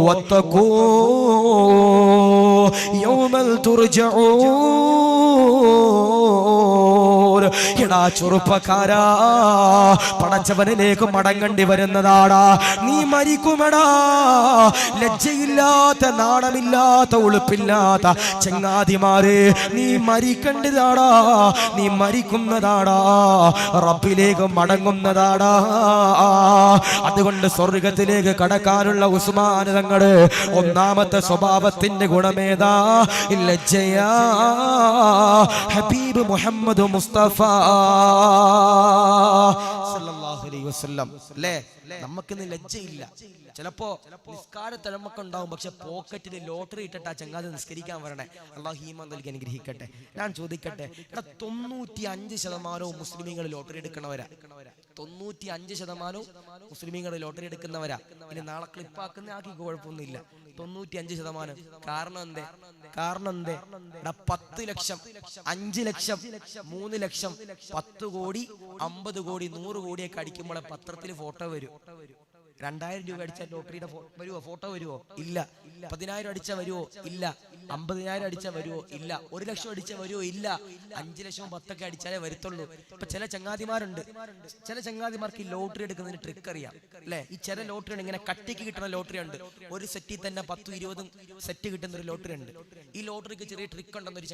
വത്തഖൂ യൗമൽ തുർജഊൻ. എടാ ചെറുപ്പക്കാരാ, പടച്ചവനിലേക്ക് മടങ്ങേണ്ടി വരുന്നതാടാ. നീ മരിക്കുമെടാ. ലജ്ജയില്ലാത്ത, നാണമില്ലാത്ത, ഉളുപ്പില്ലാത്ത ചങ്ങാതിമാരെ, നീ മരിക്കേണ്ടതാടാ. നീ മരിക്കുന്നതാടാ, റബ്ബിലേക്ക് മടങ്ങുന്നതാടാ. അതുകൊണ്ട് സ്വർഗത്തിലേക്ക് കടക്കാനുള്ള ഉസ്മാൻ തങ്ങള് ഒന്നാമത്തെ സ്വഭാവത്തിന്റെ ഗുണമേതാ? ലജ്ജയാ. ഹബീബ് മുഹമ്മദ് മുസ്തഫ സല്ലല്ലാഹു അലൈഹി വസല്ലം. അല്ലേ, നമുക്കിന്ന് ലജ്ജയില്ല. ചിലപ്പോ നിസ്കാരത്തിൽ നമുക്കുണ്ടാവും, പക്ഷെ പോക്കറ്റിൽ ലോട്ടറി ഇട്ടിട്ട് ആ ചങ്ങാതി നിസ്കരിക്കാൻ വരണേ. അല്ലാഹു ഈമാൻ നൽകി അനുഗ്രഹിക്കട്ടെ. ഞാൻ ചോദിക്കട്ടെ, എടാ 95% മുസ്ലിമീങ്ങൾ ലോട്ടറി എടുക്കണവരാ. 95% മുസ്ലിമീങ്ങൾ ലോട്ടറി എടുക്കുന്നവരാ. ഇനി നാളെ ക്ലിപ്പാക്കുന്ന ആക്കി കുഴപ്പമൊന്നുമില്ല. 95%. കാരണം എന്തേ? 10 ലക്ഷം, 5 ലക്ഷം, 3 ലക്ഷം, 10 കോടി, 50 കോടി, 100 കോടിയൊക്കെ അടിക്കുമ്പോഴേ പത്രത്തിൽ ഫോട്ടോ വരും. 2000 രൂപ അടിച്ചാൽ ലോട്ടറിയുടെ വരുവോ? ഫോട്ടോ വരുവോ? ഇല്ല. 10,000 അടിച്ചാൽ വരുവോ? ഇല്ല. 50,000 അടിച്ചാൽ വരുവോ? ഇല്ല. 1 ലക്ഷം അടിച്ചാൽ വരുവോ? ഇല്ല. 5 ലക്ഷവും 10ഒക്കെ അടിച്ചാലേ വരുത്തുള്ളൂ. ഇപ്പൊ ചില ചങ്ങാതിമാരുണ്ട്, ചില ചങ്ങാതിമാർക്ക് ഈ ലോട്ടറി എടുക്കുന്നതിന് ട്രിക്ക് അറിയാം. അല്ലെ, ഈ ചില ലോട്ടറി ഉണ്ട്, ഇങ്ങനെ കട്ടിക്ക് കിട്ടുന്ന ലോട്ടറി ഉണ്ട്. ഒരു സെറ്റിൽ തന്നെ 10-20 സെറ്റ് കിട്ടുന്ന ഒരു ലോട്ടറി ഉണ്ട്. ഈ ലോട്ടറിക്ക് ചെറിയ ട്രിക്ക് ഉണ്ടെന്ന് ഒരു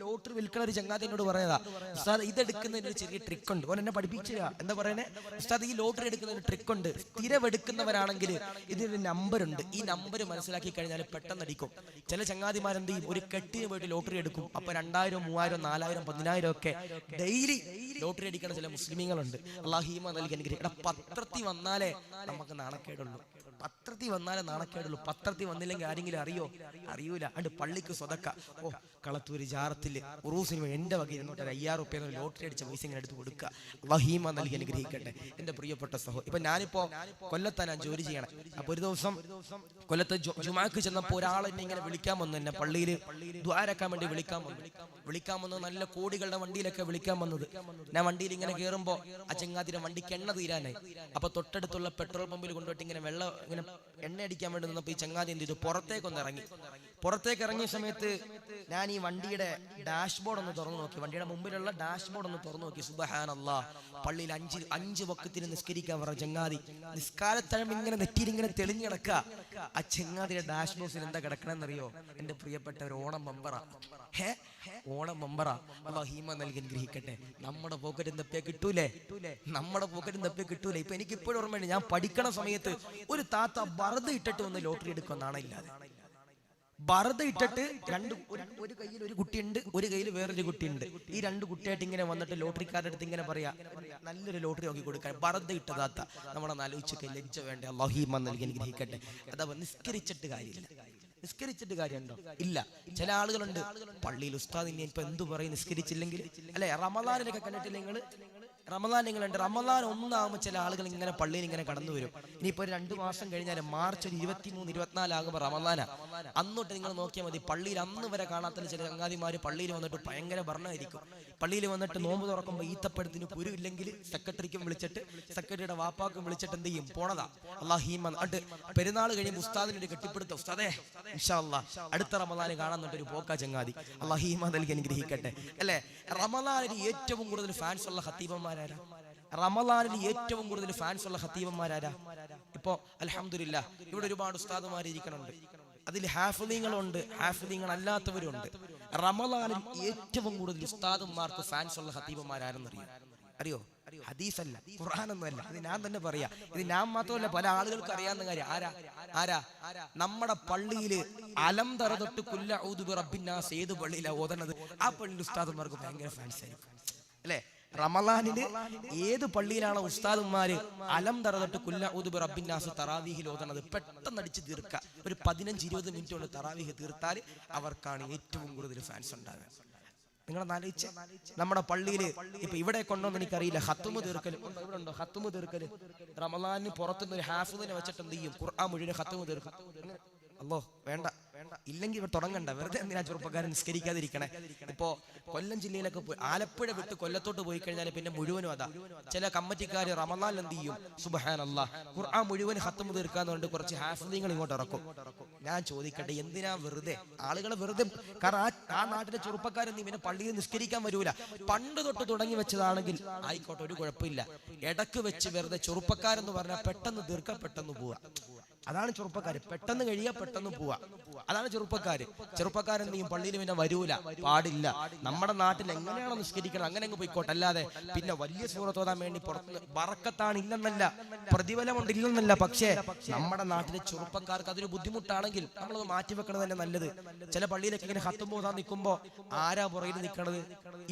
ലോട്ടറി വിൽക്കുന്ന ഒരു ചങ്ങാതി എന്നോട് പറയാ, ഉസ്താദ് ഇതെടുക്കുന്നതിന് ഒരു ചെറിയ ട്രിക്ക് ഉണ്ട്. ഓൻ എന്നെ പഠിപ്പിച്ചാ. എന്താ പറയുന്നേ? ഉസ്താദ് ഈ ലോട്ടറി എടുക്കുന്നതിന് ട്രിക്ക് ഉണ്ട്. സ്ഥിരമെടുക്കുന്നവരാണെങ്കിൽ ഇതിനൊരു നമ്പർ ഉണ്ട്. ഈ നമ്പർ മനസ്സിലാക്കി കഴിഞ്ഞാൽ പെട്ടെന്ന് അടിക്കും. ചില ചങ്ങാതിമാരെന്ത് ചെയ്യും? ഒരു കെട്ടിന് പോയിട്ട് ലോട്ടറി എടുക്കും. അപ്പൊ 2000, 3000, 4000, 10,000 ഒക്കെ ഡെയിലി ലോട്ടറി അടിക്കുന്ന ചില മുസ്ലിമീങ്ങളുണ്ട്. അല്ലാഹു ഈമാൻ നൽകി അനുഗ്രഹിക്കട്ടെ. പത്രത്തിൽ വന്നാലേ നമുക്ക് നാണക്കേടുള്ളൂ. പത്രത്തിൽ വന്നാലേ നാണക്കേടുള്ളൂ. പത്രത്തിൽ വന്നില്ലെങ്കിൽ ആരെങ്കിലും അറിയൂല. അണ്ട് പള്ളിക്ക് സ്വതക്ക. ഓ, കളത്തൂര് ജാറത്തില് ഉറൂസിന് എന്റെ വക 250 റുപ്യ ലോട്ടറി അടിച്ച പൈസ ഇങ്ങനെ എടുത്ത് കൊടുക്കുക. അല്ലാഹു ഈമാൻ നൽകി അനുഗ്രഹിക്കട്ടെ. എന്റെ പ്രിയപ്പെട്ട സഹോദരൻ, ഇപ്പൊ ഞാനിപ്പോ കൊല്ലത്താണ് ഞാൻ ജോലി ചെയ്യണം. അപ്പൊ ഒരു ദിവസം കൊല്ലത്ത് ജുമാക്ക് ചെന്നപ്പോ ഒരാൾ എന്നെ ഇങ്ങനെ വിളിക്കാൻ വന്നു. എന്നെ പള്ളിയിൽ ദ്വാരക്കാൻ വേണ്ടി വിളിക്കാൻ വന്നത്. നല്ല കോടികളുടെ വണ്ടിയിലൊക്കെ വിളിക്കാൻ വന്നത്. ഞാൻ വണ്ടിയിൽ ഇങ്ങനെ കയറുമ്പോ ആ ചങ്ങാതിന്റെ വണ്ടിക്ക് എണ്ണ തീരാനായി. അപ്പൊ തൊട്ടടുത്തുള്ള പെട്രോൾ പമ്പിൽ കൊണ്ടുപോയിട്ട് ഇങ്ങനെ ഇങ്ങനെ എണ്ണ അടിക്കാൻ വേണ്ടി നിന്നപ്പോ ഈ ചങ്ങാതി എന്ത് ചെയ്തു? പുറത്തേക്ക് ഇറങ്ങിയ സമയത്ത് ഞാൻ ഈ വണ്ടിയുടെ ഡാഷ്ബോർഡ് ഒന്ന് തുറന്നു നോക്കി. വണ്ടിയുടെ മുമ്പിലുള്ള ഡാഷ്ബോർഡ് ഒന്ന് തുറന്നു നോക്കി. സുബ്ഹാനല്ലാഹ്, പള്ളിയിൽ 5 വക്തത്തിന് നിസ്കരിക്കാൻ പറഞ്ഞ ചങ്ങാതി നിസ്കാരത്തഴം ഇങ്ങനെ നെറ്റിയിൽ ഇങ്ങനെ തെളിഞ്ഞു കിടക്കുക. ആ ചങ്ങാതിയുടെ ഡാഷ്ബോർഡിൽ എന്താ കിടക്കണമെന്നറിയോ? എന്റെ പ്രിയപ്പെട്ടവർ, ഓണം മെമ്പറാ. ഓണം മെമ്പറാ. അല്ലാഹു ഈമാൻ നൽകി അനുഗ്രഹിക്കട്ടെ. നമ്മുടെ പോക്കറ്റും തപ്പിയാ കിട്ടൂലേ? ഇപ്പൊ എനിക്ക് ഇപ്പോഴും ഓർമ്മയുണ്ട്, ഞാൻ പഠിക്കണ സമയത്ത് ഒരു താത്ത ബർദ ഇട്ടിട്ട് വന്ന് ലോട്ടറി എടുക്കുമെന്നാണ്. ഇല്ലാതെ ബർദ ഇട്ടിട്ട് ഒരു കയ്യിൽ ഒരു കുട്ടിയുണ്ട്, ഒരു കയ്യിൽ വേറൊരു കുട്ടിയുണ്ട്. ഈ 2 കുട്ടിയായിട്ട് ഇങ്ങനെ വന്നിട്ട് ലോട്ടറിക്കാരുടെ അടുത്ത് ഇങ്ങനെ പറയാ, നല്ലൊരു ലോട്ടറി നോക്കി കൊടുക്കാൻ. ബർദ ഇട്ട താത്ത. നമ്മുടെ ആലോചിച്ചൊക്കെ ലജ്ജ വേണ്ടേ? അല്ലാഹു ഈമാൻ നൽകി അനുഗ്രഹിക്കട്ടെ. അഥവാ നിസ്കരിച്ചിട്ട് കാര്യമുണ്ടോ? ഇല്ല. ചില ആളുകളുണ്ട് പള്ളിയിൽ, ഉസ്താദ് ഇനി ഇപ്പൊ എന്തു പറയും നിസ്കരിച്ചില്ലെങ്കിൽ? അല്ലെ, റമദാനിലൊക്കെ കണ്ടിട്ടില്ല നിങ്ങൾ? റമദാൻ 1 ചില ആളുകൾ ഇങ്ങനെ പള്ളിയിൽ ഇങ്ങനെ കടന്നു വരും. ഇനിയിപ്പോ 2 മാസം കഴിഞ്ഞാൽ മാർച്ച് 23, 24 ആകുമ്പോൾ റമദാനാ. അന്നോട്ട് നിങ്ങൾ നോക്കിയാൽ മതി, പള്ളിയിൽ അന്ന് വരെ കാണാത്ത ചില ചങ്ങാതിമാര് പള്ളിയിൽ വന്നിട്ട് ഭയങ്കര ഭരണമായിരിക്കും. പള്ളിയിൽ വന്നിട്ട് നോമ്പ് തുറക്കുമ്പോൾ ഈത്തപ്പഴത്തിന് കുരു ഇല്ലെങ്കിൽ സെക്രട്ടറിക്കും വിളിച്ചിട്ട്, സെക്രട്ടറിയുടെ വാപ്പാക്കും വിളിച്ചിട്ട് എന്ത് ചെയ്യും? പോണതാ. അല്ലാഹു ഈമാൻ. പെരുന്നാൾ കഴിയുമ്പോൾ ഉസ്താദിന് ഒരു കെട്ടിപ്പിടുത്തം. ഉസ്താദേ ഇൻഷാ അല്ലാഹ് അടുത്ത റമദാന് കാണാന്നിട്ട് ഒരു പോക്കാ ചങ്ങാതി. അല്ലാഹു ഈമാൻ നൽകി അനുഗ്രഹിക്കട്ടെ. അല്ലെ, റമദാനിൽ ഏറ്റവും കൂടുതൽ ഫാൻസ് ഉള്ള ഖത്തീബന്മാരാരാ? റമദാനിൽ ഏറ്റവും കൂടുതൽ ഫാൻസ് ഉള്ള ഖത്തീബന്മാരാരാ? ഇപ്പോ അൽഹംദുലില്ലാഹ് ഇവിടെ ഒരുപാട് ഉസ്താദുമാർ ഇരിക്കുന്നുണ്ട്. അതിൽ ഹാഫിളീങ്ങളുണ്ട്, ഹാഫിളീങ്ങൾ അല്ലാത്തവരുണ്ട്. റമദാനിൽ ഏറ്റവും കൂടുതൽ ഉസ്താദുമാർക്ക് ഫാൻസ് ഉള്ള ഖത്തീബന്മാരാരെന്നറിയോ? അറിയോ? ഹദീസല്ല, ഖുർആനൊന്നുമല്ല. ഇത് ഞാൻ തന്നെ പറയാ. ഇത് ഞാൻ മാത്രമല്ല, പല ആളുകൾക്ക് അറിയാവുന്ന കാര്യം. ആരാ? നമ്മുടെ പള്ളിയില് അലം തറ തൊട്ട് കുല്ല ഔദു ബി റബ്ബിന്നാസ് ഏത് പള്ളിയിലാ ഓതണത്, ആ പള്ളിയിൽ ഉസ്താദുമാർക്ക് ഭയങ്കര ഫാൻസ് ആയിരിക്കും. അല്ലെ, റമദാനില് ഏത് പള്ളിയിലാണ് ഉസ്താദുമാര് അലം തറ തൊട്ട് കുല്ല ഔദു ബി റബ്ബിന്നാസ് തറാവീഹിൽ ഓതണത്? പെട്ടെന്ന് അടിച്ച് തീർക്കുക. ഒരു 15-20 മിനിറ്റ് കൊണ്ട് തറാവീഹ് തീർത്താൽ അവർക്കാണ് ഏറ്റവും കൂടുതൽ ഫാൻസ് ഉണ്ടാകുക. നിങ്ങളൊന്നാലോചിച്ച്, നമ്മുടെ പള്ളിയില് ഇപ്പൊ ഇവിടെ കൊണ്ടോന്ന് എനിക്കറിയില്ല, ഖത്മ് തീർക്കൽ ഇവിടെ ഉണ്ടോ? ഖത്മ് തീർക്കല് റമദാനിന് പുറത്തുനിന്ന് ഒരു ഹാഫിദിനെ വെച്ചിട്ട് എന്ത് ചെയ്യും? ഖുർആൻ മുഴുവൻ ഖത്മ് തീർക്കും. അല്ലോ വേണ്ട, ഇല്ലെങ്കിൽ ഇവിടെ തുടങ്ങണ്ട, വെറുതെ എന്തിനാ ചെറുപ്പക്കാരൻ നിസ്കരിക്കാതിരിക്കണേ. ഇപ്പോ കൊല്ലം ജില്ലയിലൊക്കെ പോയി ആലപ്പുഴ വിട്ട് കൊല്ലത്തോട്ട് പോയി കഴിഞ്ഞാൽ പിന്നെ മുഴുവനും അതാ. ചില കമ്മിറ്റിക്കാർ റമദാൻ എന്ത് ചെയ്യും, സുബ്ഹാനല്ലാഹ്, ഖുർആൻ മുഴുവൻ ഖത്മ് തീർക്കാന്നുകൊണ്ട് കുറച്ച് ഹാഫിളീങ്ങൾ ഇങ്ങോട്ട് ഇറക്കും. ഞാൻ ചോദിക്കട്ടെ, എന്തിനാ വെറുതെ ആളുകളെ വെറുതെ? കാരണം ആ നാട്ടിലെ ചെറുപ്പക്കാരൻ പിന്നെ പള്ളിയിൽ നിസ്കരിക്കാൻ വരൂല. പണ്ട് തൊട്ട് തുടങ്ങി വെച്ചതാണെങ്കിൽ ആയിക്കോട്ടെ, ഒരു കുഴപ്പമില്ല. ഇടക്ക് വെച്ച് വെറുതെ ചെറുപ്പക്കാരെന്ന് പറഞ്ഞാൽ പെട്ടെന്ന് തീർക്കാൻ പെട്ടെന്ന് പോവാ. അതാണ് ചെറുപ്പക്കാര്. പെട്ടെന്ന് കഴിയാ പെട്ടെന്ന് പോവാ. അതാണ് ചെറുപ്പക്കാര്. ചെറുപ്പക്കാരൻ നീയും പള്ളിയിൽ പിന്നെ വരൂല, പാടില്ല. നമ്മുടെ നാട്ടിൽ എങ്ങനെയാണോ നിസ്കരിക്കണം അങ്ങനെ അങ്ങ് പോയിക്കോട്ടെ. അല്ലാതെ പിന്നെ വലിയ സൂറത്ത് ഓതാൻ വേണ്ടി പുറത്ത് ബറക്കത്താണ് ഇല്ലെന്നല്ല, പ്രതിഫലമുണ്ട് ഇല്ലെന്നല്ല. പക്ഷേ നമ്മുടെ നാട്ടിലെ ചെറുപ്പക്കാർക്ക് അതൊരു ബുദ്ധിമുട്ടാണെങ്കിൽ നമ്മളത് മാറ്റിവെക്കണത് തന്നെ നല്ലത്. ചില പള്ളിയിലൊക്കെ ഇങ്ങനെ ഹത്തും ഓതാൻ നിൽക്കുമ്പോ ആരാ പുറയിൽ നിൽക്കണത്?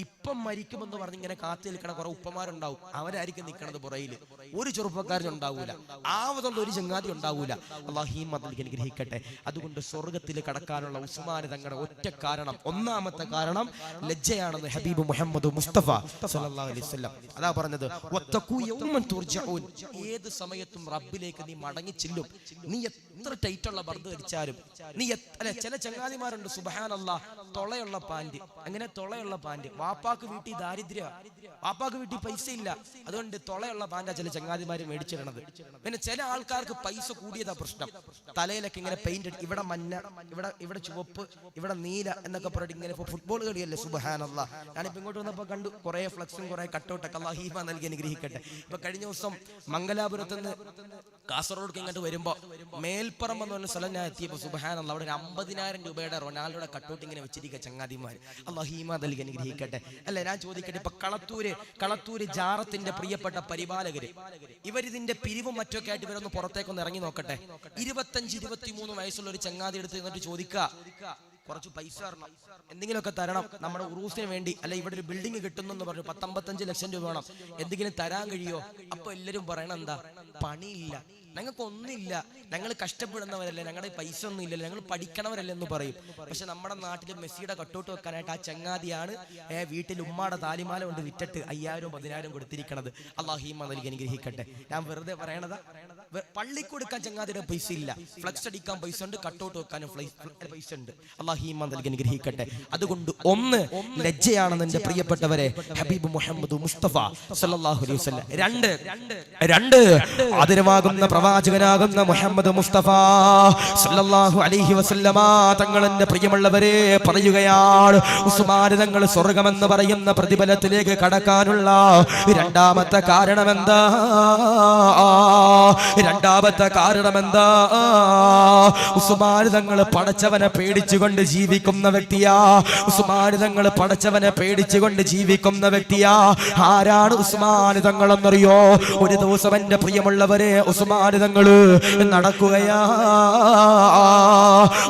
ഇപ്പം മരിക്കുമെന്ന് പറഞ്ഞ് ഇങ്ങനെ കാത്തു നിൽക്കണ കുറെ ഉപ്പമാരുണ്ടാവും, അവരായിരിക്കും നിൽക്കണത് പുറയിൽ. ഒരു ചെറുപ്പക്കാരനും ഉണ്ടാവൂല, ആവതുള്ള ഒരു ചങ്ങാതി ഉണ്ടാവൂല. അല്ലാഹു ഈ മതത്തിൽ അനുഗ്രഹിക്കട്ടെ. അതുകൊണ്ട് സ്വർഗത്തിൽ കടക്കാനുള്ള ഉസ്മാൻ തങ്ങളുടെ ഒറ്റ കാരണം, ഒന്നാമത്തെ കാരണം ലജ്ജയാണെന്ന് ഹബീബ് മുഹമ്മദ് മുസ്തഫ സല്ലല്ലാഹു അലൈഹി വസല്ലം അതാ പറഞ്ഞത്. വത്തഖൂ യൗമൻ തുർജഊൻ, ഏത് സമയത്തും റബ്ബിലേക്ക് നീ മടങ്ങി ചെല്ലും. നീ എത്ര ടൈറ്റുള്ള ബർദ് ധരിച്ചാലും നീ ചില ചങ്ങാതിമാരുണ്ട് സുബ്ഹാനല്ലാഹ്, തൊളയുള്ള പാന്റ്. അങ്ങനെ തൊളയുള്ള പാന്റ്, വാപ്പാക്ക് വീട്ടിൽ ദാരിദ്ര്യ, വാപ്പാക്ക് വീട്ടിൽ പൈസ ഇല്ല, അതുകൊണ്ട് തൊളയുള്ള പാന്റാ ചില ചങ്ങാതിമാര് മേടിച്ചിടണത്. പിന്നെ ചില ആൾക്കാർക്ക് പൈസ കൂടിയതാ പ്രശ്നം. തലയിലൊക്കെ ഇങ്ങനെ പെയിന്റ്, ഇവിടെ മഞ്ഞ, ഇവിടെ ചുവപ്പ്, ഇവിടെ നീല എന്നൊക്കെ പറഞ്ഞിട്ട് ഇങ്ങനെ. ഇപ്പൊ ഫുട്ബോൾ കളിയല്ലേ, സുബ്ഹാനല്ലാഹ്. ഞാനിപ്പോ ഇങ്ങോട്ട് വന്നപ്പോ കണ്ടു കുറെ ഫ്ലക്സും കുറെ കട്ടൗട്ടൊക്കെ. അല്ലാഹു ഈമാൻ നൽകി അനുഗ്രഹിക്കട്ടെ. ഇപ്പൊ കഴിഞ്ഞ ദിവസം മംഗലാപുരത്ത് നിന്ന് കാസർഗോഡ് ഇങ്ങോട്ട് വരുമ്പോ മേൽപ്പറമ്പ് എന്ന് പറഞ്ഞ സ്ഥലം ഞാൻ എത്തിയപ്പോ സുബ്ഹാനല്ലാഹ്, അവിടെ ഒരു 50,000 രൂപയുടെ റൊണാൾഡോയുടെ കട്ടൗട്ട് ഇങ്ങനെ വെച്ചിരിക്കുക ചങ്ങാതിമാര്. അല്ലാഹു ഈമാൻ നൽകി അനുഗ്രഹിക്കട്ടെ. അല്ലെ, ഞാൻ ചോദിക്കട്ടെ, ഇപ്പൊ കളത്തൂര് ജാറത്തിന്റെ പ്രിയപ്പെട്ട പരിപാലകര്, ഇവരിതിന്റെ പിരിവും മറ്റൊക്കെ ആയിട്ട് ഇവരൊന്ന് പുറത്തേക്കൊന്ന് ഇറങ്ങി നോക്കട്ടെ. 25-23 വയസ്സുള്ള ഒരു ചങ്ങാതി എടുത്ത് എന്നിട്ട് ചോദിക്കുക, കുറച്ച് പൈസ തരണം, എന്തെങ്കിലുമൊക്കെ തരണം, നമ്മുടെ ഉറൂസിന് വേണ്ടി. അല്ല, ഇവിടെ ഒരു ബിൽഡിംഗ് കിട്ടുന്നു പറഞ്ഞു, 10-55 ലക്ഷം രൂപ വേണം, എന്തെങ്കിലും തരാൻ കഴിയോ? അപ്പൊ എല്ലാരും പറയണം, എന്താ, പണിയില്ല, ഞങ്ങൾക്ക് ഒന്നുമില്ല, ഞങ്ങൾ കഷ്ടപ്പെടുന്നവരല്ലേ, ഞങ്ങളുടെ പൈസ ഒന്നും ഇല്ലല്ലോ, ഞങ്ങൾ പഠിക്കണവരല്ലേ എന്ന് പറയും. പക്ഷെ നമ്മുടെ നാട്ടിൽ മെസ്സിയുടെ കട്ടൗട്ട് വെക്കാനായിട്ട് ആ ചങ്ങാതിയാണ് വീട്ടിൽ ഉമ്മാടെ താലിമാല കൊണ്ട് വിറ്റിട്ട് 5,000-10,000 കൊടുത്തിരിക്കണത്. അല്ലാഹു ഈമാൻ നൽകി അനുഗ്രഹിക്കട്ടെ. ഞാൻ വെറുതെ പറയണതാ. പള്ളി കൊടുക്കാൻ ചങ്ങാതിയുടെ പൈസ ഇല്ല, ഫ്ലക്സ് അടിക്കാൻ പൈസ ഉണ്ട്, കട്ടൗട്ട് വെക്കാനും പൈസ ഉണ്ട്. അല്ലാഹു ഈമാൻ നൽകി അനുഗ്രഹിക്കട്ടെ. അതുകൊണ്ട് ഒന്ന് ലജ്ജയാണെന്ന് എന്റെ പ്രിയപ്പെട്ടവരെ ഹബീബ് മുഹമ്മദ് മുസ്തഫ സല്ലല്ലാഹു അലൈഹി വസല്ലം. രണ്ട് ആദരവാകുന്ന പ്രവാചകനാകുന്ന മുഹമ്മദ് മുസ്തഫ സല്ലല്ലാഹു അലൈഹി വസല്ലമ തങ്ങളുടെ പ്രിയമുള്ളവരെ പറയുകയാണ്, ഉസ്മാൻ തങ്ങൾ സ്വർഗ്ഗമെന്ന് പറയുന്ന പ്രതിഫലത്തിലേക്ക് കടക്കാനുള്ള രണ്ടാമത്തെ കാരണമെന്താ? ഉസ്മാൻ തങ്ങൾ പടച്ചവനെ പേടിച്ചുകൊണ്ട് ജീവിക്കുന്ന വ്യക്തിയാ. ഉസ്മാൻ തങ്ങൾ പടച്ചവനെ പേടിച്ചുകൊണ്ട് ജീവിക്കുന്ന വ്യക്തിയാ. ആരാണ് ഉസ്മാൻ തങ്ങൾ എന്നറിയോ? ഒരു ദിവസം എന്റെ പ്രിയമുള്ളവരെ ഉസ്മാൻ തങ്ങൾ നടക്കുകയാ.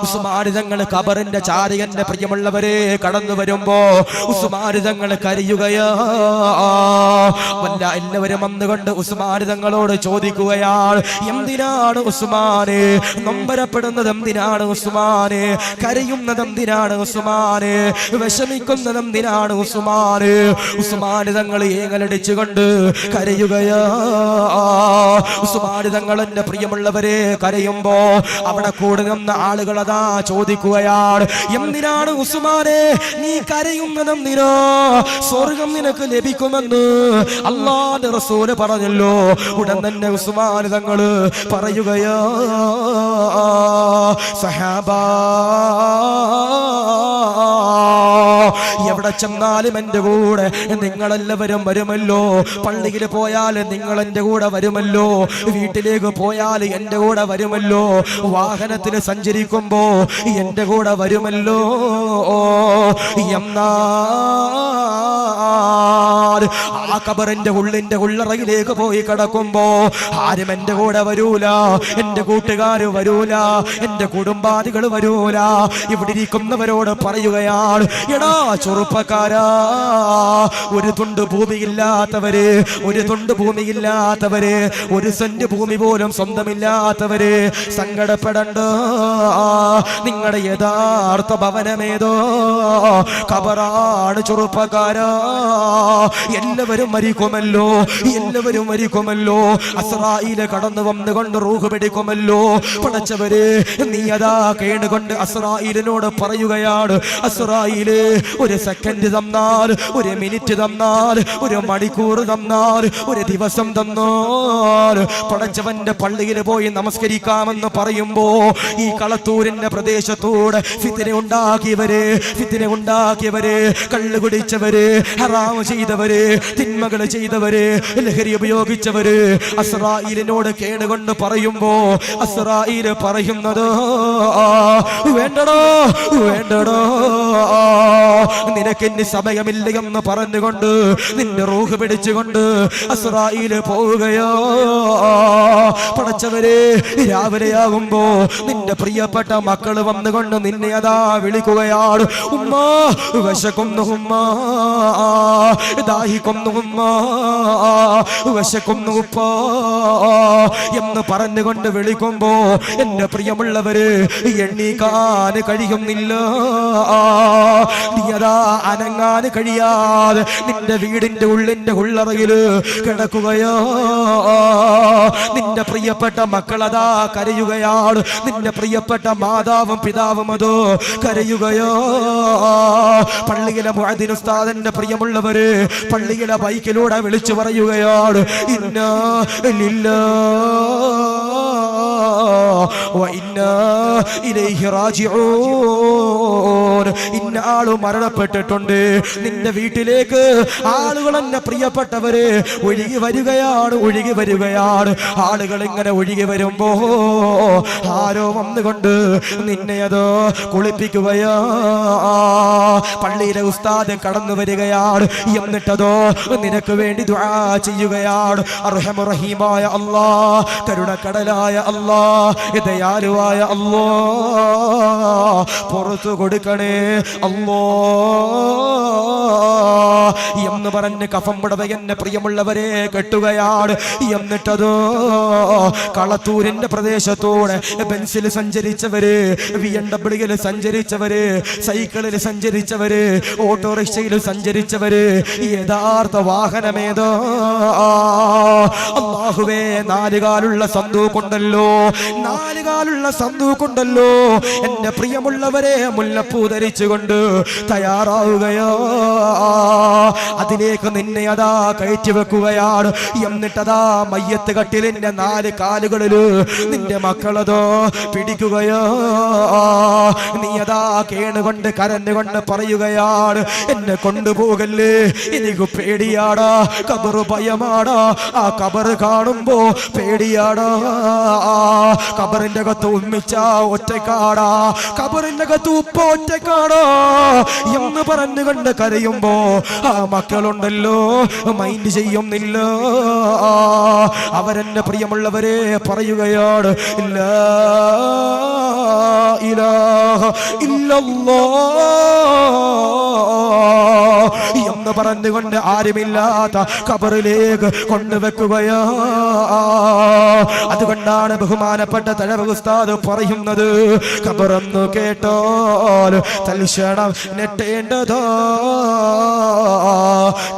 ഉസ്മാൻ തങ്ങൾ ഖബറിന്റെ ചാരികന്റെ പ്രിയമുള്ളവരെ കടന്നു വരുമ്പോ ഉസ്മാൻ തങ്ങൾ കരയുകയാ. എല്ലാവരും വന്നുകൊണ്ട് ഉസ്മാൻ തങ്ങളോട് ചോദിക്കുകയാണ്, എന്തിനാണ് ഉസ്മാനെ നൊമ്പരപ്പെടുന്നത്? എന്തിനാണ് ഉസ്മാനെ കരയുന്നത്? എന്തിനാണ് ഉസ്മാനെ വിഷമിക്കുന്നത്? എന്തിനാണ് ഉസ്മാനെ? ഉസ്മാൻ തങ്ങൾ ഏങ്ങലടിച്ചുകൊണ്ട് കരയുകയാ. ഉസ്മാൻ തങ്ങൾ എന്റെ പ്രിയമുള്ളവരെ കരയുമ്പോ അവിടെ കൂടെ നിന്ന ആളുകൾ അതാ ചോദിക്കുകയാണ്, എന്തിനാണ് ഉസ്മാനെ നീ കരയുന്നത്? എന്തിനാ? സ്വർഗം നിനക്ക് ലഭിക്കുമെന്ന് അല്ലാഹുവിന്റെ റസൂല് പറഞ്ഞല്ലോ. ഉടൻ തന്നെ ഉസ്മാൻ തങ്ങള് പറയുകയാ, സഹാബാ, എവിടെ ചെന്നാലും എന്റെ കൂടെ നിങ്ങളെല്ലാവരും വരുമല്ലോ. പള്ളിയിൽ പോയാൽ നിങ്ങൾ എന്റെ കൂടെ വരുമല്ലോ, വീട്ടിലേക്ക് പോയാൽ എന്റെ കൂടെ വരുമല്ലോ, വാഹനത്തിൽ സഞ്ചരിക്കുമ്പോ എന്റെ കൂടെ വരുമല്ലോ. എന്നാൽ ആ ഖബറിന്റെ ഉള്ളറയിലേക്ക് പോയി കിടക്കുമ്പോ ആരും എന്റെ കൂടെ വരൂല, എന്റെ കൂട്ടുകാര് വരൂല, എന്റെ കുടുംബാദികൾ വരൂല. ഇവിടെ ഇരിക്കുന്നവരോട് പറയുകയാണ്, എടാ ചെറുപ്പക്കാരാ, ഒരു തുണ്ട് ഭൂമിയില്ലാത്തവര്, ഒരു സെന്റ് ഭൂമി പോലും സ്വന്തമില്ലാത്തവര് സങ്കടപ്പെടണ്ട. നിങ്ങളുടെ യഥാർത്ഥ ഭവനമേതോ? ഖബറാണ് ചെറുപ്പക്കാരാ. എല്ലാവരും മരിക്കുമല്ലോ, എല്ലാവരും മരിക്കുമല്ലോ. അസ്രായീല് കടന്നു വന്നുകൊണ്ട് റൂഹ് പിടിക്കുമല്ലോ. പടച്ചവരെ, നീ അതാ കേടുകൊണ്ട് അസ്രായീലിനോട് പറയുകയാണ്, അസ്രായീല് ഒരു സെക്കൻഡ് തന്നാൽ, ഒരു മിനിറ്റ് തന്നാൽ, ഒരു മണിക്കൂർ തന്നാൽ, ഒരു ദിവസം തന്നാൽ പടച്ചവന്റെ പള്ളിയിൽ പോയി നമസ്കരിക്കാമെന്ന് പറയുമ്പോ ഈ കളത്തൂരിന്റെ പ്രദേശത്തൂടെ ഫിത്ന ഉണ്ടാക്കിയവര്, കള്ളു കുടിച്ചവര്, ഹറാമ് ചെയ്തവര്, തിന്മകൾ ചെയ്തവര്, ലഹരി ഉപയോഗിച്ചവര് അസ്രായീലിനോട് കേടുകൊണ്ട് പറയുമ്പോ അസ്രായീല് പറയുന്നത്, വേണ്ടടോ വേണ്ടടോ, നിനക്കെന്നെ സമയമില്ല എന്ന് പറഞ്ഞുകൊണ്ട് നിന്റെ റൂഹ് പിടിച്ചുകൊണ്ട് അസ്രായീല് പോവുകയോ. പടച്ചവരെ, രാവിലെയാകുമ്പോ നിന്റെ പ്രിയപ്പെട്ട മക്കള് വന്നുകൊണ്ട് നിന്നെ അതാ വിളിക്കുകയാണ്, ഉമ്മ വിശക്കുന്നു, ഉമ്മ ദാഹിക്കുന്നു, ഉമ്മ വിശക്കുന്നു ഉപ്പ എന്ന് പറഞ്ഞുകൊണ്ട് വിളിക്കുമ്പോ എന്റെ പ്രിയമുള്ളവര് എണ്ണീക്കാൻ കഴിയുന്നില്ല. നീ അതാ അനങ്ങാൻ കഴിയാതെ നിന്റെ വീടിന്റെ ഉള്ളറയില് കിടക്കുകയോ. നിന്റെ പ്രിയപ്പെട്ട മക്കളതാ കരയുകയാണ്, നിന്റെ പ്രിയപ്പെട്ട മാതാവും പിതാവും അതോ കരയുകയോ. പള്ളിയിലെ മുഅദ്ദിൻ ഉസ്താദിന്റെ പ്രിയമുള്ളവര് പള്ളിയിലെ ബൈക്കിലൂടെ വിളിച്ചു പറയുകയാണ്, ഇന്നാ ലില്ലാഹി വ ഇന്നാ ഇലൈഹി റാജിഊൻ. ഇന്ന ആള് മരണപ്പെട്ടിട്ടുണ്ട്. നിന്റെ വീട്ടിലേക്ക് ആളുകൾ, എന്നെ പ്രിയപ്പെട്ടവര് ഒഴുകി വരികയാണ്. ആളുകൾ ഇങ്ങനെ ഒഴുകി വരുമ്പോ ആരോ വന്നുകൊണ്ട് നിന്നെ അതോ കുളിപ്പിക്കുകയോ. പള്ളിയിലെ ഉസ്താദ് കടന്നു വരികയാണ്. എന്നിട്ടതോ നിനക്ക് വേണ്ടി ദുആ ചെയ്യുകയാണ്. അർഹമർ റഹീമായ അല്ലാഹ്, കരുണക്കടലായ അല്ലാഹ്, ദയാലുവായ അല്ലാഹ്, പുറത്തു കൊടുക്കണേ അല്ലാഹ് എന്ന് പറഞ്ഞ് കഫം പുടവ എന്നെ പ്രിയമുള്ളവരെ കെട്ടുകയാണ്. എന്നിട്ടതോ കളത്തൂരിന്റെ പ്രദേശത്തോടെ ബെൻസിൽ സഞ്ചരിച്ചവര്, BMW സഞ്ചരിച്ചവര്, സൈക്കിളിൽ സഞ്ചരിച്ചവര്, ഓട്ടോറിക്ഷയിൽ സഞ്ചരിച്ചവര്, യഥാർത്ഥ വാഹനമേതോ അല്ലാഹുവേ, നാലുകാലുള്ള സന്തൂക്കുണ്ടല്ലോ, നാലുകാലുള്ള സന്തൂക്കുണ്ടല്ലോ. എന്റെ പ്രിയമുള്ളവരെ മുല്ലപ്പൂ ധരിച്ചുകൊണ്ട് തയ്യാറാവുകയോ. അതിലേക്ക് നിന്നെ അതാ കയറ്റി വെക്കുകയാണ്. എന്നിട്ടതാ മയ്യത്ത് കട്ടിലിന്റെ നാല് കാലുകളില് നിന്റെ മക്കളതോ പിടിക്കുകയോ. നീ അതാ കേണുകൊണ്ട് കരഞ്ഞുകൊണ്ട് പറയുകയാണ്, എന്നെ കൊണ്ടുപോകല്ലേ, എനിക്ക് പേടിയാടാ, കബറ് ഭയമാടാ, ആ കബറ് കാണുമ്പോ പേടിയാടാ, കബറിന്റെ അകത്ത് ഉമ്മിച്ച ഒറ്റക്കാടാ, കബറിന്റെ അകത്ത് ഉപ്പ ഒറ്റക്കാടാ എന്ന് പറഞ്ഞുകൊണ്ട് കരയുമ്പോ ആ മക്കളുണ്ടല്ലോ മൈൻഡ് ചെയ്യുന്നില്ല. അവരെന്റെ പ്രിയമുള്ളവരെ പറയുകയാണ്, ലാ ഇലാഹ ഇല്ലല്ലാഹ് എന്ന് പറഞ്ഞുകൊണ്ട് ആരുമില്ലാത്ത ഖബറിലേക്ക് കൊണ്ടുവെക്കുകയോ. അതുകൊണ്ടാണ് ബഹുമാനപ്പെട്ട തഴവ ഉസ്താദ് പറയുന്നത്, ഖബറെന്ന് കേട്ടാൽ തൽക്ഷണം നെട്ടേണ്ടതോ,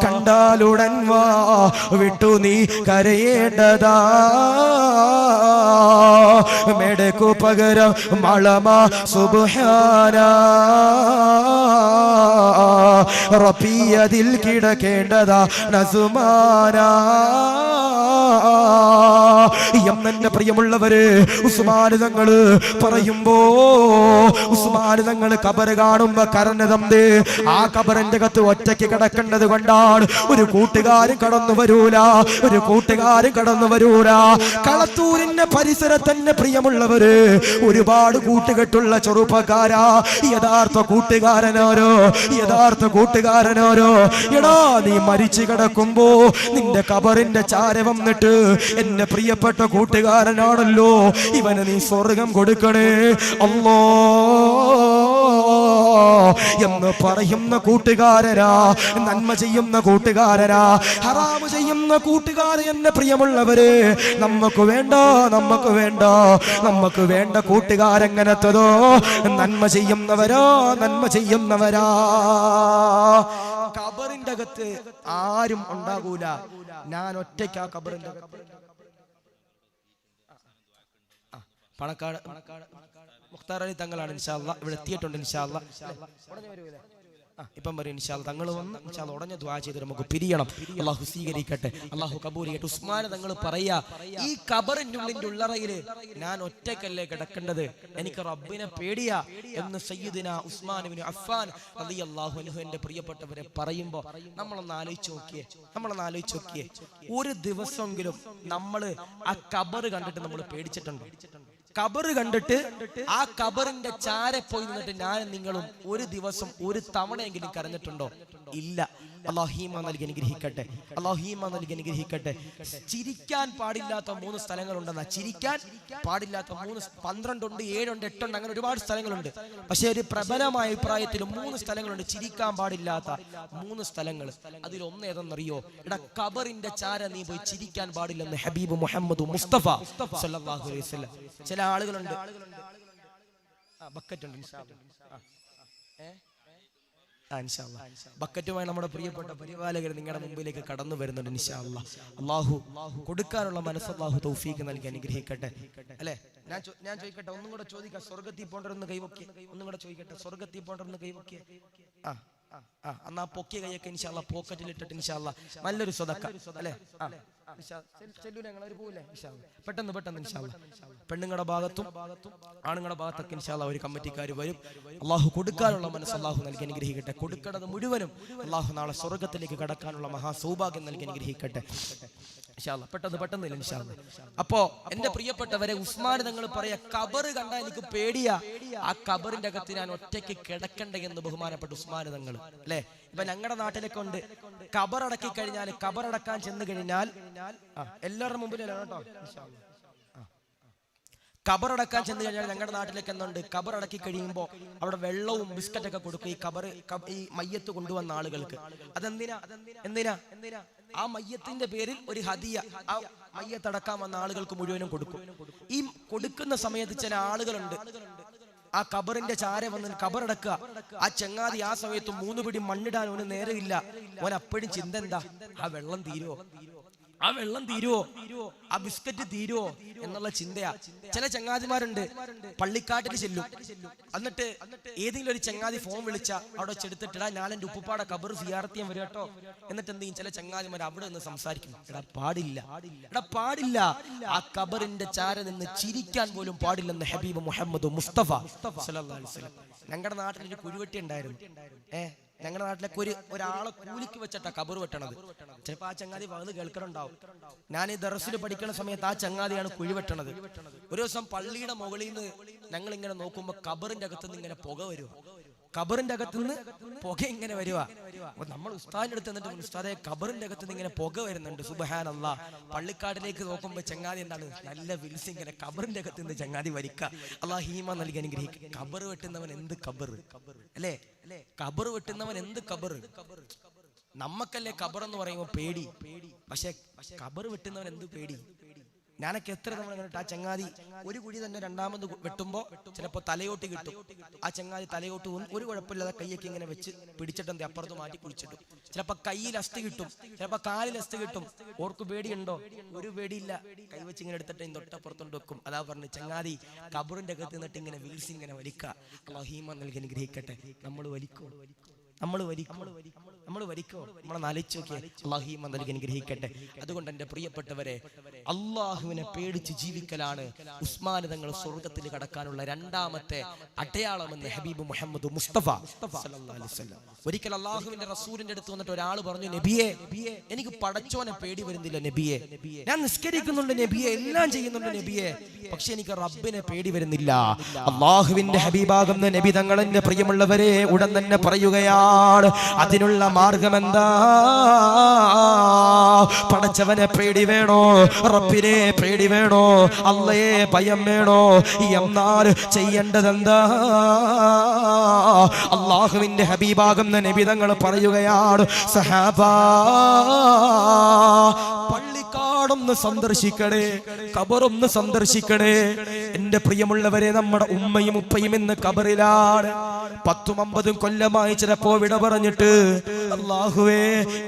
കണ്ടാലുടൻ വാ വിട്ടു നീ കരയേണ്ടതാ, മേടക്കു പകരം മളമാ സുബ്ഹാനാ റബിയതിൽ കിടക്കേണ്ടതാ നസുമാനാ എന്നെ പ്രിയമുള്ളവര് ഉസ്മാന് തങ്ങള് പറയുമ്പോ, ഉസ്മാന് തങ്ങള് കബറ് കാണുമ്പോ കരഞ്ഞതന്ത്, ആ കബറിന്റെ അകത്ത് ഒറ്റയ്ക്ക് കിടക്കേണ്ടത് കൊണ്ടാണ്. ഒരു കൂട്ടുകാരും കടന്നു വരൂല, ഒരു കൂട്ടുകാരും കടന്നു വരൂല. കളത്തൂരിന്റെ പരിസരത്തന്നെ പ്രിയമുള്ളവര് ഒരുപാട് കൂട്ടുകെട്ടുള്ള ചെറുപ്പക്കാരാ. യഥാർത്ഥ കൂട്ടുകാരനാരോ, യഥാർത്ഥ കൂട്ടുകാരനാരോ. എടാ, നീ മരിച്ചു കിടക്കുമ്പോ നിന്റെ കബറിന്റെ ചാര വന്നിട്ട് എന്റെ പ്രിയപ്പെട്ട കൂട്ടുകാരനാണല്ലോ, ഇവന് നീ സ്വർഗം കൊടുക്കണേ അല്ലാ എന്ന് പറയുന്ന കൂട്ടുകാരനാ, നന്മ ചെയ്യുന്ന കൂട്ടുകാരനാ. ഹറാമ് ചെയ്യുന്ന കൂട്ടുകാരൻ എന്റെ പ്രിയമുള്ളവര് നമുക്ക് വേണ്ട, നമുക്ക് വേണ്ട, നമുക്ക് വേണ്ട കൂട്ടുകാരെങ്ങനത്തതോ നന്മ ചെയ്യുന്നവരാ, നന്മ ചെയ്യുന്നവരാ. ഖബറിന്റെ അകത്ത് ആരും ഉണ്ടാകൂല, ഞാൻ ഒറ്റയ്ക്ക് ആ ഖബറിന്റെ അകത്ത്. പണക്കാട് മുഖ്താർ അലി തങ്ങളാണ് ഇൻഷാ അല്ലാഹ് ഇവിടെ എത്തിയിട്ടുണ്ട്. ഇൻഷാ അല്ലാഹ് ഇപ്പം പറയും ഇൻഷാ അല്ലാഹ് തങ്ങൾ വന്ന് ഇൻഷാ അല്ലാഹ് ഉടനെ ദുആ ചെയ്ത് നമുക്ക് പിരിയണം. അല്ലാഹു സ്വീകരിക്കട്ടെ, അല്ലാഹു കബൂൽ ചെയ്യട്ടെ. ഉസ്മാൻ തങ്ങൾ പറയാ, ഈ ഖബറിന്റെ ഉള്ളറയില് ഞാൻ ഒറ്റയ്ക്കല്ലേ കിടക്കേണ്ടത്, എനിക്ക് റബ്ബിനെ പേടിയാ എന്ന് സയ്യിദുനാ ഉസ്മാൻ ഇബ്നു അഫ്ഫാൻ റളിയല്ലാഹു അൻഹു എന്റെ പ്രിയപ്പെട്ടവരെ പറയുമ്പോ നമ്മളൊന്ന് ആലോചിച്ച് നോക്കിയേ. ഒരു ദിവസമെങ്കിലും നമ്മള് ആ ഖബർ കണ്ടിട്ട് നമ്മൾ പേടിച്ചിട്ടുണ്ടോ? ഖബർ കണ്ടിട്ട് ആ ഖബറിന്റെ ചാരെ പോയി നിന്നിട്ട് ഞാൻ നിങ്ങളും ഒരു ദിവസം ഒരു തവണയെങ്കിലും കരഞ്ഞിട്ടുണ്ടോ? ഇല്ല. അല്ലാഹു നൽകി അനുഗ്രഹിക്കട്ടെ. ചിരിക്കാൻ പാടില്ലാത്ത 3 സ്ഥലങ്ങളുണ്ടെന്നാ. ചിരിക്കാൻ പാടില്ലാത്ത 12 ഉണ്ട്, 7 ഉണ്ട്, 8 ഉണ്ട്, അങ്ങനെ ഒരുപാട് സ്ഥലങ്ങളുണ്ട്. പക്ഷെ ഒരു പ്രബലമായ അഭിപ്രായത്തിൽ 3 സ്ഥലങ്ങളുണ്ട് ചിരിക്കാൻ പാടില്ലാത്ത 3 സ്ഥലങ്ങൾ. അതിലൊന്ന് ഏതെന്നറിയോ? എടാ, ഖബറിന്റെ ചാര നീ പോയി ചിരിക്കാൻ പാടില്ലെന്ന് ഹബീബ് മുഹമ്മദ് മുസ്തഫ സല്ലല്ലാഹു അലൈഹി വസല്ലം. ചില ആളുകളുണ്ട്, ബക്കറ്റ് ഉണ്ട് ഇൻഷാ അല്ലാഹ്, ബക്കറ്റുമായി നമ്മുടെ പ്രിയപ്പെട്ട പരിപാലകർ നിങ്ങളുടെ മുമ്പിലേക്ക് കടന്നു വരുന്നുണ്ട്. ഇൻഷാ അല്ലാഹ്. അല്ലാഹു കൊടുക്കാനുള്ള മനസ്സ് അല്ലാഹു തൗഫീഖ് നൽകി അനുഗ്രഹിക്കട്ടെ. അല്ലെ, ഞാൻ ചോദിക്കട്ടെ, ഒന്നും കൂടെ ചോദിക്കാം. സ്വർഗത്തിൽ പോണ്ടൊന്ന് കൈവക്കി, ഒന്നും കൂടെ ചോദിക്കട്ടെ. സ്വർഗത്തിൽ പോണ്ടൊന്ന് കൈവക്കി. എന്നാ പൊക്കിയ കൈയൊക്കെ ഇൻഷാ അല്ലാഹ് പോക്കറ്റിൽ ഇട്ടിട്ട് ഇൻഷാ അല്ലാഹ് നല്ലൊരു സ്വതക്ക. അല്ലെ, പെട്ടെന്ന് ഇൻഷാ അല്ലാഹ്. പെണ്ണുങ്ങളുടെ ഭാഗത്തും ആണുങ്ങളുടെ ഭാഗത്തൊക്കെ ഇൻഷാ അല്ലാഹ് ഒരു കമ്മിറ്റിക്കാർ വരും. അല്ലാഹു കൊടുക്കാനുള്ള മനസ്സ് അല്ലാഹു നൽകി അനുഗ്രഹിക്കട്ടെ. കൊടുക്കുന്നത് മുഴുവനും അല്ലാഹു നാളെ സ്വർഗത്തിലേക്ക് കടക്കാനുള്ള മഹാസൗഭാഗ്യം നൽകി അനുഗ്രഹിക്കട്ടെ. പെട്ടെന്ന് ഇൻഷാ അല്ലാഹ്. അപ്പോ എന്റെ പ്രിയപ്പെട്ടവരെ, ഉസ്മാൻ തങ്ങൾ പറയാ, ഖബർ കണ്ടാൽ എനിക്ക് പേടിയാ, ആ ഖബറിന്റെ അകത്ത് ഞാൻ ഒറ്റയ്ക്ക് കിടക്കണ്ടേ എന്ന് ബഹുമാനപ്പെട്ട ഉസ്മാൻ തങ്ങൾ. അല്ലെ, ഇപ്പൊ ഞങ്ങളുടെ നാട്ടിലൊക്കെ ഉണ്ട്, ഖബറടക്കി കഴിഞ്ഞാൽ, ഖബറടക്കാൻ ചെന്ന് കഴിഞ്ഞാൽ എല്ലാവരുടെ മുമ്പിലല്ലോ കേട്ടോ, ഖബറടക്കാൻ ചെന്ന് കഴിഞ്ഞാൽ ഞങ്ങളുടെ നാട്ടിലേക്ക് എന്തുണ്ട്, ഖബറടക്കി കഴിയുമ്പോൾ അവിടെ വെള്ളവും ബിസ്ക്കറ്റൊക്കെ കൊടുക്കും ഈ മയ്യത്ത് കൊണ്ടുവന്ന ആളുകൾക്ക്. അതെന്തിനാ? ആ മയ്യത്തിന്റെ പേരിൽ ഒരു ഹദിയ ആ മയ്യത്തടക്കാൻ വന്ന ആളുകൾക്ക് മുഴുവനും കൊടുക്കും. ഈ കൊടുക്കുന്ന സമയത്ത് ചില ആളുകളുണ്ട്, ആ ഖബറിന്റെ ചാര വന്ന് ഖബറടക്കുക. ആ ചങ്ങാതി ആ സമയത്ത് 3 പിടി മണ്ണിടാൻ ഓന് നേരമില്ല. ഓൻ അപ്പോഴും ചിന്ത എന്താ? ആ വെള്ളം തീരുവോ, ആ ബിസ്ക്കറ്റ് തീരുവോ എന്നുള്ള ചിന്തയാ. ചില ചങ്ങാതിമാരുണ്ട്, പള്ളിക്കാട്ടിൽ ചെല്ലും, എന്നിട്ട് ഏതെങ്കിലും ഒരു ചങ്ങാതി ഫോൺ വിളിച്ച അവിടെ വെച്ചെടുത്തിട്ടാ ഞാൻ എന്റെ ഉപ്പുപ്പാടെ ഖബർ സിയാറത്ത് ചെയ്യാൻ വരും കേട്ടോ. എന്നിട്ട് എന്ത് ചെയ്യും? ചില ചങ്ങാതിമാർ അവിടെ നിന്ന് സംസാരിക്കും. എടാ പാടില്ല, ആ ഖബറിന്റെ ചാര നിന്ന് ചിരിക്കാൻ പോലും പാടില്ലെന്ന് ഹബീബ് മുഹമ്മദ് മുസ്തഫ സല്ലല്ലാഹു അലൈഹി വസല്ലം. ഞങ്ങളുടെ നാട്ടിലൊരു കുഴിവെട്ടി ഉണ്ടായിരുന്നു. ഞങ്ങളുടെ നാട്ടിലൊക്കെ ഒരാളെ കൂലിക്ക് വെച്ചിട്ടാ ഖബർ വെട്ടണത്. ചിലപ്പോ ആ ചങ്ങാതി വന്ന് കേൾക്കണുണ്ടാവും. ഞാൻ ഈ ദർസിൽ പഠിക്കുന്ന സമയത്ത് ആ ചങ്ങാതിയാണ് കുഴി വെട്ടണത്. ഒരു ദിവസം പള്ളിയുടെ മുകളിൽ നിന്ന് ഞങ്ങൾ ഇങ്ങനെ നോക്കുമ്പോ ഖബറിന്റെ അകത്തുനിന്ന് ഇങ്ങനെ പുക വരുക. അപ്പൊ നമ്മൾ ഉസ്താദിന്റെ അടുത്ത് എന്നിട്ട്, ഉസ്താദെ ഖബറിന്റെ അകത്തുനിന്ന് ഇങ്ങനെ പുക വരുന്നുണ്ട്. സുബ്ഹാനല്ലാഹ്. പള്ളിക്കാട്ടിലേക്ക് നോക്കുമ്പോ ചങ്ങാതി എന്താണ്, നല്ല വിൽസ് ഇങ്ങനെ ഖബറിന്റെ അകത്തുനിന്ന് ചങ്ങാതി വരിക. അല്ലാഹു ഈമാൻ നൽകി അനുഗ്രഹിക്കുക. ഖബർ വെട്ടുന്നവൻ എന്ത് ഖബർ അല്ലേ? ഖബർ വെട്ടുന്നവൻ എന്ത് ഖബർ? നമ്മക്കല്ലേ ഖബർ എന്ന് പറയുമ്പോ പേടി, പക്ഷെ ഖബർ വെട്ടുന്നവൻ എന്ത് പേടി? ഞാനൊക്കെ എത്ര തവണ കണ്ടിട്ട്, ആ ചങ്ങാതി ഒരു കുഴി തന്നെ രണ്ടാമത് വെട്ടുമ്പോ ചിലപ്പോ തലയോട്ടി കിട്ടും. ആ ചങ്ങാതി തലയോട്ട് ഒരു കുഴപ്പമില്ലാതെ കൈയൊക്കെ ഇങ്ങനെ വെച്ച് പിടിച്ചിട്ടെന്ത് അപ്പുറത്ത് മാറ്റി കുഴിച്ചിട്ടും. ചിലപ്പോ കയ്യിൽ അസ്ഥി കിട്ടും, ചിലപ്പോ കാലിൽ അസ്ഥി കിട്ടും. ഓർക്ക് പേടിയുണ്ടോ? ഒരു പേടിയില്ല. കൈ വെച്ച് ഇങ്ങനെ എടുത്തിട്ട് തൊട്ടപ്പുറത്തോണ്ട് വെക്കും. അതാ പറഞ്ഞു ചങ്ങാതി ഖബറിന്റെ അകത്ത് നിന്നിട്ട് ഇങ്ങനെ വീൽസ് ഇങ്ങനെ വലിക്കുക. അല്ലാഹു ഈമാൻ നൽകി അനുഗ്രഹിക്കട്ടെ. നമ്മൾ വലിക്കോ? നമ്മളെ നാലിച്ച് നോക്കിയേ. അല്ലാഹു ഈമാൻ നൽകി അനുഗ്രഹിക്കട്ടെ. അതുകൊണ്ട് എന്റെ പ്രിയപ്പെട്ടവരെ, അള്ളാഹുവിനെ പേടിച്ച് ജീവിക്കലാണ് ഉസ്മാൻ തങ്ങൾ സ്വർഗത്തിൽ കടക്കാനുള്ള രണ്ടാമത്തെ അടയാളമെന്ന് ഹബീബ് മുഹമ്മദ് മുസ്തഫ സല്ലല്ലാഹു അലൈഹി വസല്ലം. ഒരിക്കൽ അള്ളാഹുവിന്റെ റസൂലിന്റെ അടുത്ത് വന്നിട്ട് ഒരാൾ പറഞ്ഞു, നബിയെ, എനിക്ക് പടച്ചോനെ പേടി വരുന്നില്ല നബിയെ. ഞാൻ നിസ്കരിക്കുന്നുണ്ട് നബിയെ, എല്ലാം ചെയ്യുന്നുണ്ട് നബിയെ, പക്ഷെ എനിക്ക് റബ്ബിനെ പേടി വരുന്നില്ല. അള്ളാഹുവിന്റെ ഹബീബാകുന്ന നബി തങ്ങളെന്റെ പ്രിയമുള്ളവരെ ഉടൻ തന്നെ പറയുകയാണ്, അതിനുള്ള മാർഗം എന്താ? പടച്ചവനെ പേടി വേണോ? റബ്ബിനെ പേടി വേണോ? അള്ളയെ ഭയം വേണോ? എന്നാൽ ചെയ്യേണ്ടതെന്താ? അള്ളാഹുവിന്റെ ഹബീബാകുന്ന നബി തങ്ങൾ പറയുകയാണ്, സഹാബാ, പള്ളിക്കാടൊന്ന് സന്ദർശിക്കണേ, ഖബറൊന്ന് സന്ദർശിക്കണേ. എന്റെ പ്രിയമുള്ളവരെ, നമ്മുടെ ഉമ്മയും ഉപ്പയും ഇന്ന് ഖബറിലാണ്. 10-50 കൊല്ലമായി ചിലപ്പോ വിട പറഞ്ഞിട്ട് അല്ലാഹുവേ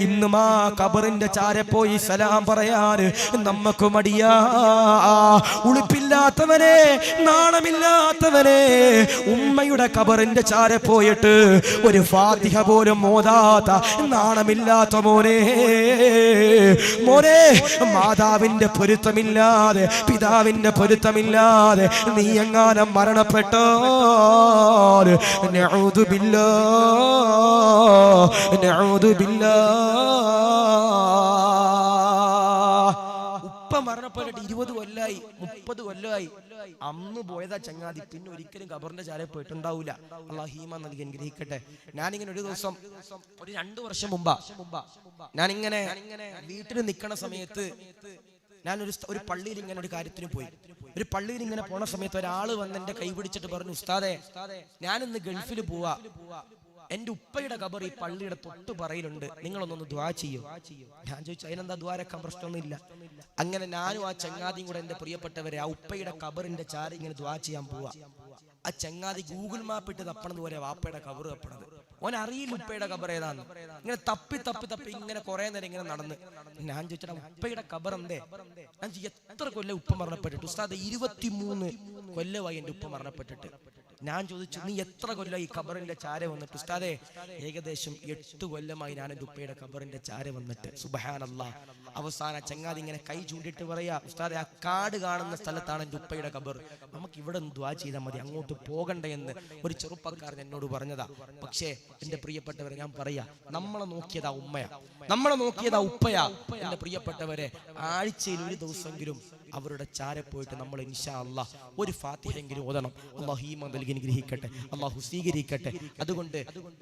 ഇന്നും ആ ഖബറിന്റെ ചാരെ പോയി സലാം പറയാൻ നമുക്ക് മടിയാ. ഉളുപ്പില്ലാത്തവനെ, നാണമില്ലാത്തവനെ, ഉമ്മയുടെ ഖബറിന്റെ ചാരെ പോയിട്ട് ഒരു ഫാത്തിഹ പോലും ഓതാത്ത നാണമില്ലാത്ത മോനെ, മോനെ, മാതാവിന്റെ പൊരുത്തമില്ലാതെ, പിതാവിന്റെ പൊരുത്തമില്ലാതെ നീ എങ്ങാനും മരണപ്പെട്ടോ, നഊദു ബില്ലാഹ്, നഊദു ബില്ലാഹ്. ഉപ്പ മരണപ്പെട്ടിട്ട് 20 കൊല്ലായി, 30 കൊല്ലമായി. അന്ന് പോയതാ ചങ്ങാതി, പിന്നെ ഒരിക്കലും ഖബറിന്റെ ചാരെ പോയിട്ടുണ്ടാവൂല. അല്ലാഹു ഈമാൻ നൽകി അനുഗ്രഹിക്കട്ടെ. ഞാനിങ്ങനെ ഒരു ദിവസം, ഒരു 2 വർഷം മുമ്പാ, ഞാനിങ്ങനെ വീട്ടിൽ നിൽക്കണ സമയത്ത് ഞാൻ ഒരു പള്ളിയിൽ ഇങ്ങനെ ഒരു കാര്യത്തിന് പോയി. ഒരു പള്ളിയിൽ ഇങ്ങനെ പോണ സമയത്ത് ഒരാള് വന്ന് എന്റെ കൈ പിടിച്ചിട്ട് പറഞ്ഞു, ഉസ്താദേ, ഞാനിന്ന് ഗൾഫിൽ പോവാ, എന്റെ ഉപ്പയുടെ ഖബർ ഈ പള്ളിയുടെ തൊട്ട് പറയിലുണ്ട്, നിങ്ങളൊന്നൊന്ന് ദുആ ചെയ്യോ? ഞാൻ ചോദിച്ചു, അതിനെന്താ ദ്വാരക്കാൻ പ്രശ്നമൊന്നും ഇല്ല. അങ്ങനെ ഞാനും ആ ചങ്ങാതിയും കൂടെ, എന്റെ പ്രിയപ്പെട്ടവരെ, ആ ഉപ്പയുടെ ഖബറിന്റെ ചാരി ഇങ്ങനെ ദുആ ചെയ്യാൻ പോവാ. ആ ചങ്ങാതി ഗൂഗിൾ മാപ്പ് ഇട്ട് തപ്പണത് പോലെ വാപ്പയുടെ ഖബർ തപ്പണത്. ഓൻ അറിയില്ല ഉപ്പയുടെ ഖബർ ഏതാന്ന്. ഇങ്ങനെ തപ്പി തപ്പി തപ്പി ഇങ്ങനെ കുറെ നേരം ഇങ്ങനെ നടന്ന്. ഞാൻ ചോദിച്ചാ ഉപ്പയുടെ ഖബർ എന്തേ? ഞാൻ എത്ര കൊല്ലം ഉപ്പ മരണപ്പെട്ടിട്ട്? ഉസ്താദ് 23 കൊല്ലമായി എന്റെ ഉപ്പ മരണപ്പെട്ടിട്ട്. ഞാൻ ചോദിച്ചു, നീ എത്ര കൊല്ലം ഈ ഖബറിന്റെ ചാര വന്നിട്ട്? ഉസ്താദേ, ഏകദേശം 8 കൊല്ലമായി ഞാൻ എന്റെ ഉപ്പയുടെ ഖബറിന്റെ ചാര വന്നിട്ട്. സുബ്ഹാനല്ലാഹ്. അവസാന ചങ്ങാതി ഇങ്ങനെ കൈ ചൂണ്ടിട്ട് പറയാ, ഉസ്താദേ, ആ കാട് കാണുന്ന സ്ഥലത്താണ് എന്റെ ഉപ്പയുടെ ഖബർ, നമുക്ക് ഇവിടെ ദുആ ചെയ്താൽ മതി, അങ്ങോട്ട് പോകണ്ടേ എന്ന് ഒരു ചെറുപ്പക്കാരൻ എന്നോട് പറഞ്ഞതാ. പക്ഷേ എന്റെ പ്രിയപ്പെട്ടവരെ, ഞാൻ പറയാ, നമ്മളെ നോക്കിയതാ ഉമ്മയാ, നമ്മളെ നോക്കിയതാ ഉപ്പയാ. എന്റെ പ്രിയപ്പെട്ടവരെ, ആഴ്ചയിൽ ഒരു ദിവസമെങ്കിലും അവരുടെ ചാര പോയിട്ട് നമ്മൾ ഇൻഷാ അല്ലാഹ് ഒരു ഫാത്തിഹയെങ്കിലും ഓതണം. അല്ലാഹു ഈമാൻ നൽകി അനുഗ്രഹിക്കട്ടെ, അല്ലാഹു സ്വീകരിക്കട്ടെ. അതുകൊണ്ട്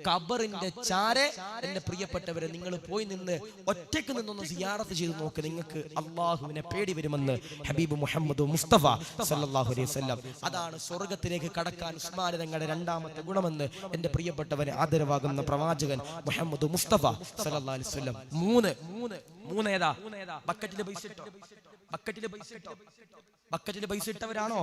ഖബറിന്റെ ചാരെ എന്റെ പ്രിയപ്പെട്ടവരെ, നിങ്ങൾ പോയി നിന്ന് ഒറ്റയ്ക്ക് നിന്നൊന്ന് സിയാറത്ത് ചെയ്ത് നോക്ക്. നിങ്ങൾക്ക് അല്ലാഹുവിനെ പേടി വരുമെന്ന് ഹബീബ് മുഹമ്മദ് മുസ്തഫ സല്ലല്ലാഹു അലൈഹി വസല്ലം. അതാണ് സ്വർഗ്ഗത്തിലേക്ക് കടക്കാൻ ഉസ്മാൻ തങ്ങളുടെ രണ്ടാമത്തെ ഗുണമെന്ന് എന്റെ പ്രിയപ്പെട്ടവരെ, ആദരവാകുന്ന പ്രവാചകൻ മുഹമ്മദ് മുസ്തഫ സല്ലല്ലാഹു അലൈഹി വസല്ലം. മൂന്ന് ഏതാ? ബക്കറ്റിൽ പൈസ ഇട്ടോ, ബക്കറ്റിൽ പൈസ ഇട്ടോ, ബക്കറ്റിൽ പൈസ ഇട്ടവരാണോ?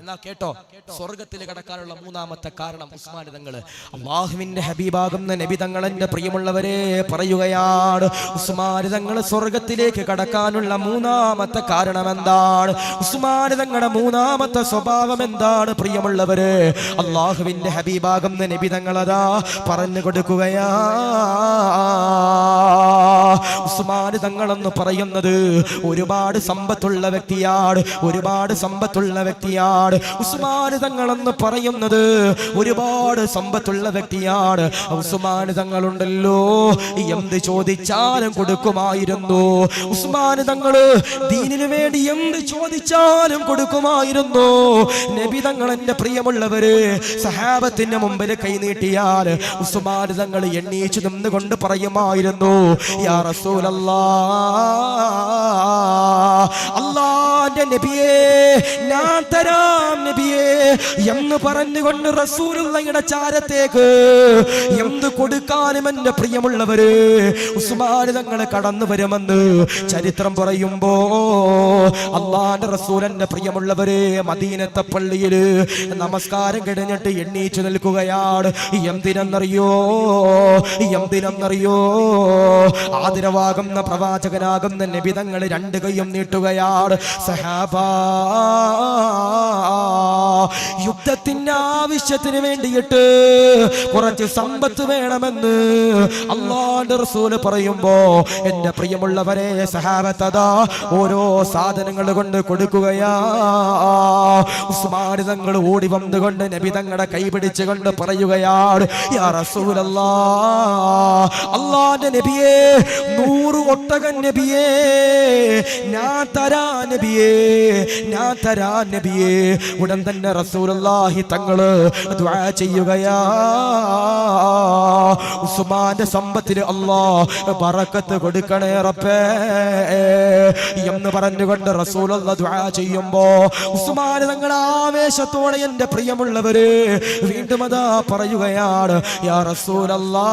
എന്നാ കേട്ടോ, സ്വർഗത്തിൽ കടക്കാനുള്ള മൂന്നാമത്തെ കാരണം ഉസ്മാൻ തങ്ങള്. അല്ലാഹുവിന്റെ ഹബീബാകുന്ന നബി തങ്ങൾ എന്റെ പ്രിയമുള്ളവരെ പറയുകയാണ്, ഉസ്മാൻ തങ്ങള് സ്വർഗത്തിലേക്ക് കടക്കാനുള്ള മൂന്നാമത്തെ കാരണം എന്താണ്? ഉസ്മാൻ തങ്ങളുടെ മൂന്നാമത്തെ സ്വഭാവം എന്താണ്? പ്രിയമുള്ളവരെ, അല്ലാഹുവിന്റെ ഹബീബാകുന്ന നബി തങ്ങളതാ പറഞ്ഞു കൊടുക്കുകയാ. ഉസ്മാൻ തങ്ങളെന്ന് പറയുന്നത് ഒരുപാട് സമ്പത്തുള്ള വ്യക്തിയാണ്, ഒരുപാട് സമ്പത്തുള്ള വ്യക്തിയാണ്. ഉസ്മാൻ തങ്ങളെന്ന് പറയുന്നത് ഒരുപാട് സമ്പത്തുള്ള വ്യക്തിയാണ്. ഉസ്മാൻ തങ്ങളുണ്ടല്ലോ, എന്ത് ചോദിച്ചാലും കൊടുക്കുമായിരുന്നു. ഉസ്മാൻ തങ്ങള് ദീനിനു വേണ്ടി എന്ത് ചോദിച്ചാലും കൊടുക്കുമായിരുന്നു. നബി തങ്ങൾ എന്റെ പ്രിയമുള്ളവര് സഹാബത്തിന്റെ മുമ്പിൽ കൈനീട്ടിയാൽ ഉസ്മാൻ തങ്ങൾ എണ്ണീച്ചു നിന്നുകൊണ്ട് പറയുമായിരുന്നു, യാ റസൂലല്ലാഹ്, അല്ലാഹുവിന്റെ നബിയേ, ഞാൻ തരാം നബിയേ എന്ന് പറഞ്ഞുകൊണ്ട് റസൂലുള്ളാഹിയുടെ ചാരത്തേക്ക് എന്ത് കൊടുക്കാനും എന്റെ പ്രിയമുള്ളവര് ഉസ്മാൻ തങ്ങൾ കടന്നു വരുമെന്ന് ചരിത്രം പറയുമ്പോ, അല്ലാഹുവിന്റെ റസൂലിന്റെ പ്രിയമുള്ളവര് മദീനത്തെ പള്ളിയില് നമസ്കാരം കഴിഞ്ഞിട്ട് എണ്ണീച്ചു നിൽക്കുകയാണ്. എന്തിനെന്നറിയോ? ആദരവാകുന്ന പ്രവാചകനാകുന്ന നബി തങ്ങൾ 2 കൈയും നീട്ടുകയാണ്. സഹാബാ, യുദ്ധത്തിന്റെ ആവശ്യത്തിന് വേണ്ടിയിട്ട് കുറച്ച് സമ്പത്ത് വേണമെന്ന് അല്ലാഹുവിന്റെ റസൂൽ പറയുമ്പോ, എന്റെ പ്രിയമുള്ളവരെ സഹാബത്തതാ ഓരോ സാധനങ്ങൾ കൊണ്ട് കൊടുക്കുകയാ. ഉസ്മാൻ തങ്ങൾ ഓടി വന്നുകൊണ്ട് നബി തങ്ങളുടെ കൈ പിടിച്ചുകൊണ്ട് പറയുകയാണ്, യാ റസൂലല്ലാഹ്, അല്ലാഹുവിന്റെ നബിയേ, 100 ഒട്ടകൻ നബിയേ, ഞാൻ തരാ നബിയേ, ഞാൻ തരാ നബിയേ. ഉടൻ തന്നെ റസൂലുള്ളാഹി തങ്ങള് ദുആ ചെയ്യുകയാ, ഉസ്മാന്റെ സമ്പത്തിന് അല്ലാഹ് ബറക്കത്ത് കൊടുക്കണേ റബ്ബേ എന്ന് പറഞ്ഞുകൊണ്ട് റസൂലുള്ളാഹി ദുആ ചെയ്യുമ്പോ, ഉസ്മാൻ തങ്ങൾ ആവേശത്തോടെ എന്റെ പ്രിയമുള്ളവര് വീണ്ടും അതാ പറയുകയാണ്, യാ റസൂലല്ലാഹ്,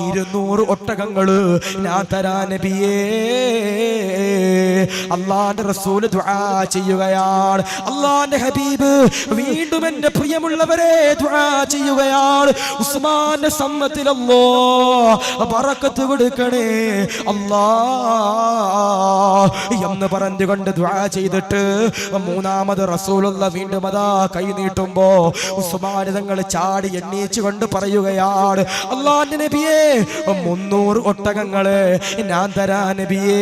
200 ഒട്ടകങ്ങള് ഞാൻ തരാ നബിയേ. അള്ളാന്റെ റസൂൽ ദുആ ചെയ്യുകയാണ്. അള്ളാന്റെ ഹബീബ് വീണ്ടും എന്റെ പ്രിയമുള്ളവരെ ദുആ ചെയ്യുകയാണ്. ഉസ്മാന്റെ സമ്മത്തിൽ അല്ലാഹ് ബറക്കത്ത് കൊടുക്കണേ അല്ലാഹ് എന്ന് പറഞ്ഞുകൊണ്ട് ദുആ ചെയ്തിട്ട് മൂന്നാമത് റസൂലുള്ള വീണ്ടും അതാ കൈ നീട്ടുമ്പോ ഉസ്മാൻ തങ്ങൾ ചാടി എണ്ണീച്ചുകൊണ്ട് പറയുകയാണ്, അല്ലാഹുവിന്റെ നബിയേ 300 ഒട്ടകങ്ങള് ഞാൻ തരാ നബിയേ.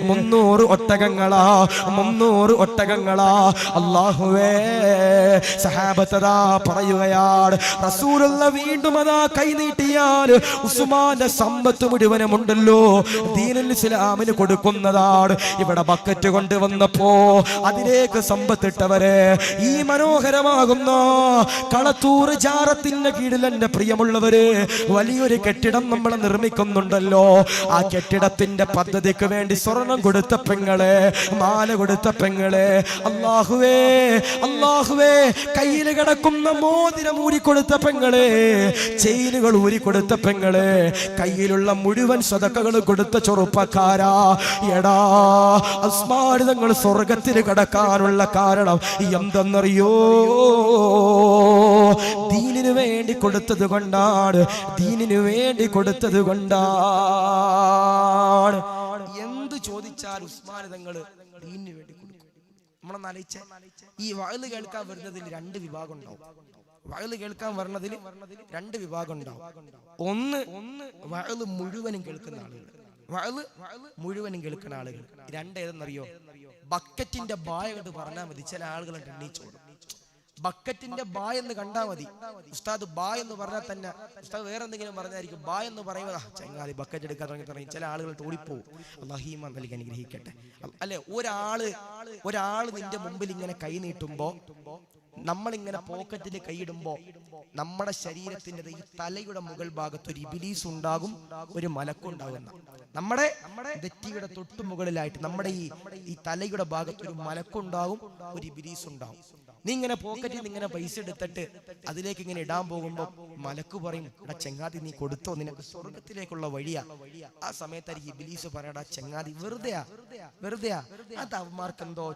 300 ഒട്ടകങ്ങളാ അല്ലാഹുവേ. സഹാബത്തതാ പറയുകയാണ്, റസൂലുള്ള വീണ്ടും അതാ കൈ നീട്ടിയാൽ ഉസ്മാന്റെ സമ്പത്ത് മുഴുവനും ഉണ്ടല്ലോ ദീനുൽ ഇസ്ലാമിന് കൊടുക്കുന്നതാണ്. ഇവിടെ ബക്കറ്റ് കൊണ്ടുവന്നപ്പോ അതിലേക്ക് സമ്പത്തിട്ടവരെ ഈ മനോഹരമാകുന്ന കളത്തൂർ ജാറത്തിന്റെ കീഴിൽ എന്റെ പ്രിയമുള്ളവര് വലിയൊരു കെട്ടിടം നമ്മൾ നിർമ്മിക്കുന്നുണ്ടല്ലോ. ആ കെട്ടിടത്തിന്റെ പദ്ധതിക്ക് വേണ്ടി സ്വർണം കൊടുത്ത പെങ്ങളെ, മാല കൊടുത്ത പെങ്ങളെ, അല്ലാഹുവേ അല്ലാഹുവേ, കയ്യിൽ കിടക്കുന്ന മോതിരം ഊരിക്കൊടുത്ത പെങ്ങളെ, ചെയിനുകൾ ഊരിക്കൊടുത്ത പെങ്ങളെ, കയ്യിലുള്ള മുഴുവൻ സദഖകൾ കൊടുത്ത ചെറുപ്പക്കാരാ, എടാ ഉസ്മാൻ തങ്ങൾ സ്വർഗത്തിൽ കടക്കാനുള്ള കാരണം എന്തെന്നറിയോ? ദീനിനു വേണ്ടി കൊടുത്തത് കൊണ്ടാണ്, ദീനിനു വേണ്ടി കൊടുത്തത് കൊണ്ടാണ്. എന്ത് ചോദിച്ചാൽ ഉസ്മാൻ തങ്ങൾ ദീനിനു വേണ്ടി കൊടുക്കും. നമ്മളൊന്ന് ആലോചിച്ചേ, ഈ വഅ്ള് കേൾക്കാൻ വരുന്നതിൽ 2 വിഭാഗം ഉണ്ടാവും. വഅ്ള് കേൾക്കാൻ വരുന്നതിൽ 2 വിഭാഗം ഉണ്ടാവും. ഒന്ന് വഅ്ള് മുഴുവനും കേൾക്കുന്ന ആളുകൾ, വഅ്ള് മുഴുവനും കേൾക്കുന്ന ആളുകൾ. 2 ഏതെന്നറിയോ? ബക്കറ്റിന്റെ ബായ കണ്ട് പറഞ്ഞാൽ മതി, ചില ആളുകൾ എണ്ണീച്ചോടും. ബക്കറ്റിന്റെ ബായ് എന്ന് കണ്ടാൽ മതി. ഉസ്താദ് ബായ് എന്ന് പറഞ്ഞാൽ തന്നെ ഉസ്താദ് വേറെ എന്തെങ്കിലും പറഞ്ഞായിരിക്കും. ബായ് എന്ന് പറയുമ്പോൾ ചങ്ങാതി ബക്കറ്റ് എടുക്കാൻ തുടങ്ങി ചില ആളുകൾ ഓടിപ്പോവും. അല്ലാഹു ഈമാൻ നൽകി അനുഗ്രഹിക്കട്ടെ. അല്ലെ, ഒരാള് നിന്റെ മുമ്പിൽ ഇങ്ങനെ കൈ നീട്ടുമ്പോ, നമ്മളിങ്ങനെ പോക്കറ്റിൽ കൈയിടുമ്പോ നമ്മുടെ ശരീരത്തിന്റെ ഈ തലയുടെ മുകൾ ഭാഗത്ത് ഒരു ഇബ്ലീസ് ഉണ്ടാകും, ഒരു മലക്കുണ്ടാകുന്ന. നമ്മുടെ നെറ്റിയുടെ തൊട്ടു മുകളിലായിട്ട് നമ്മുടെ ഈ തലയുടെ ഭാഗത്ത് ഒരു മലക്കുണ്ടാകും, ഒരു ഇബ്ലീസ് ഉണ്ടാകും. നീ ഇങ്ങനെ പോക്കറ്റിൽ നിന്ന് ഇങ്ങനെ പൈസ എടുത്തിട്ട് അതിലേക്ക് ഇങ്ങനെ ഇടാൻ പോകുമ്പോ മലക്ക് പറയും, എടാ ചെങ്ങാതി നീ കൊടുത്തോ, നിനക്ക് സ്വർഗത്തിലേക്കുള്ള വഴിയാ. ആ സമയത്തായിരിക്കും ഇബ്ലീസ് പറയടാ ചെങ്ങാതി വെറുതെയാ അത് അവന്മാർക്ക് എന്തോ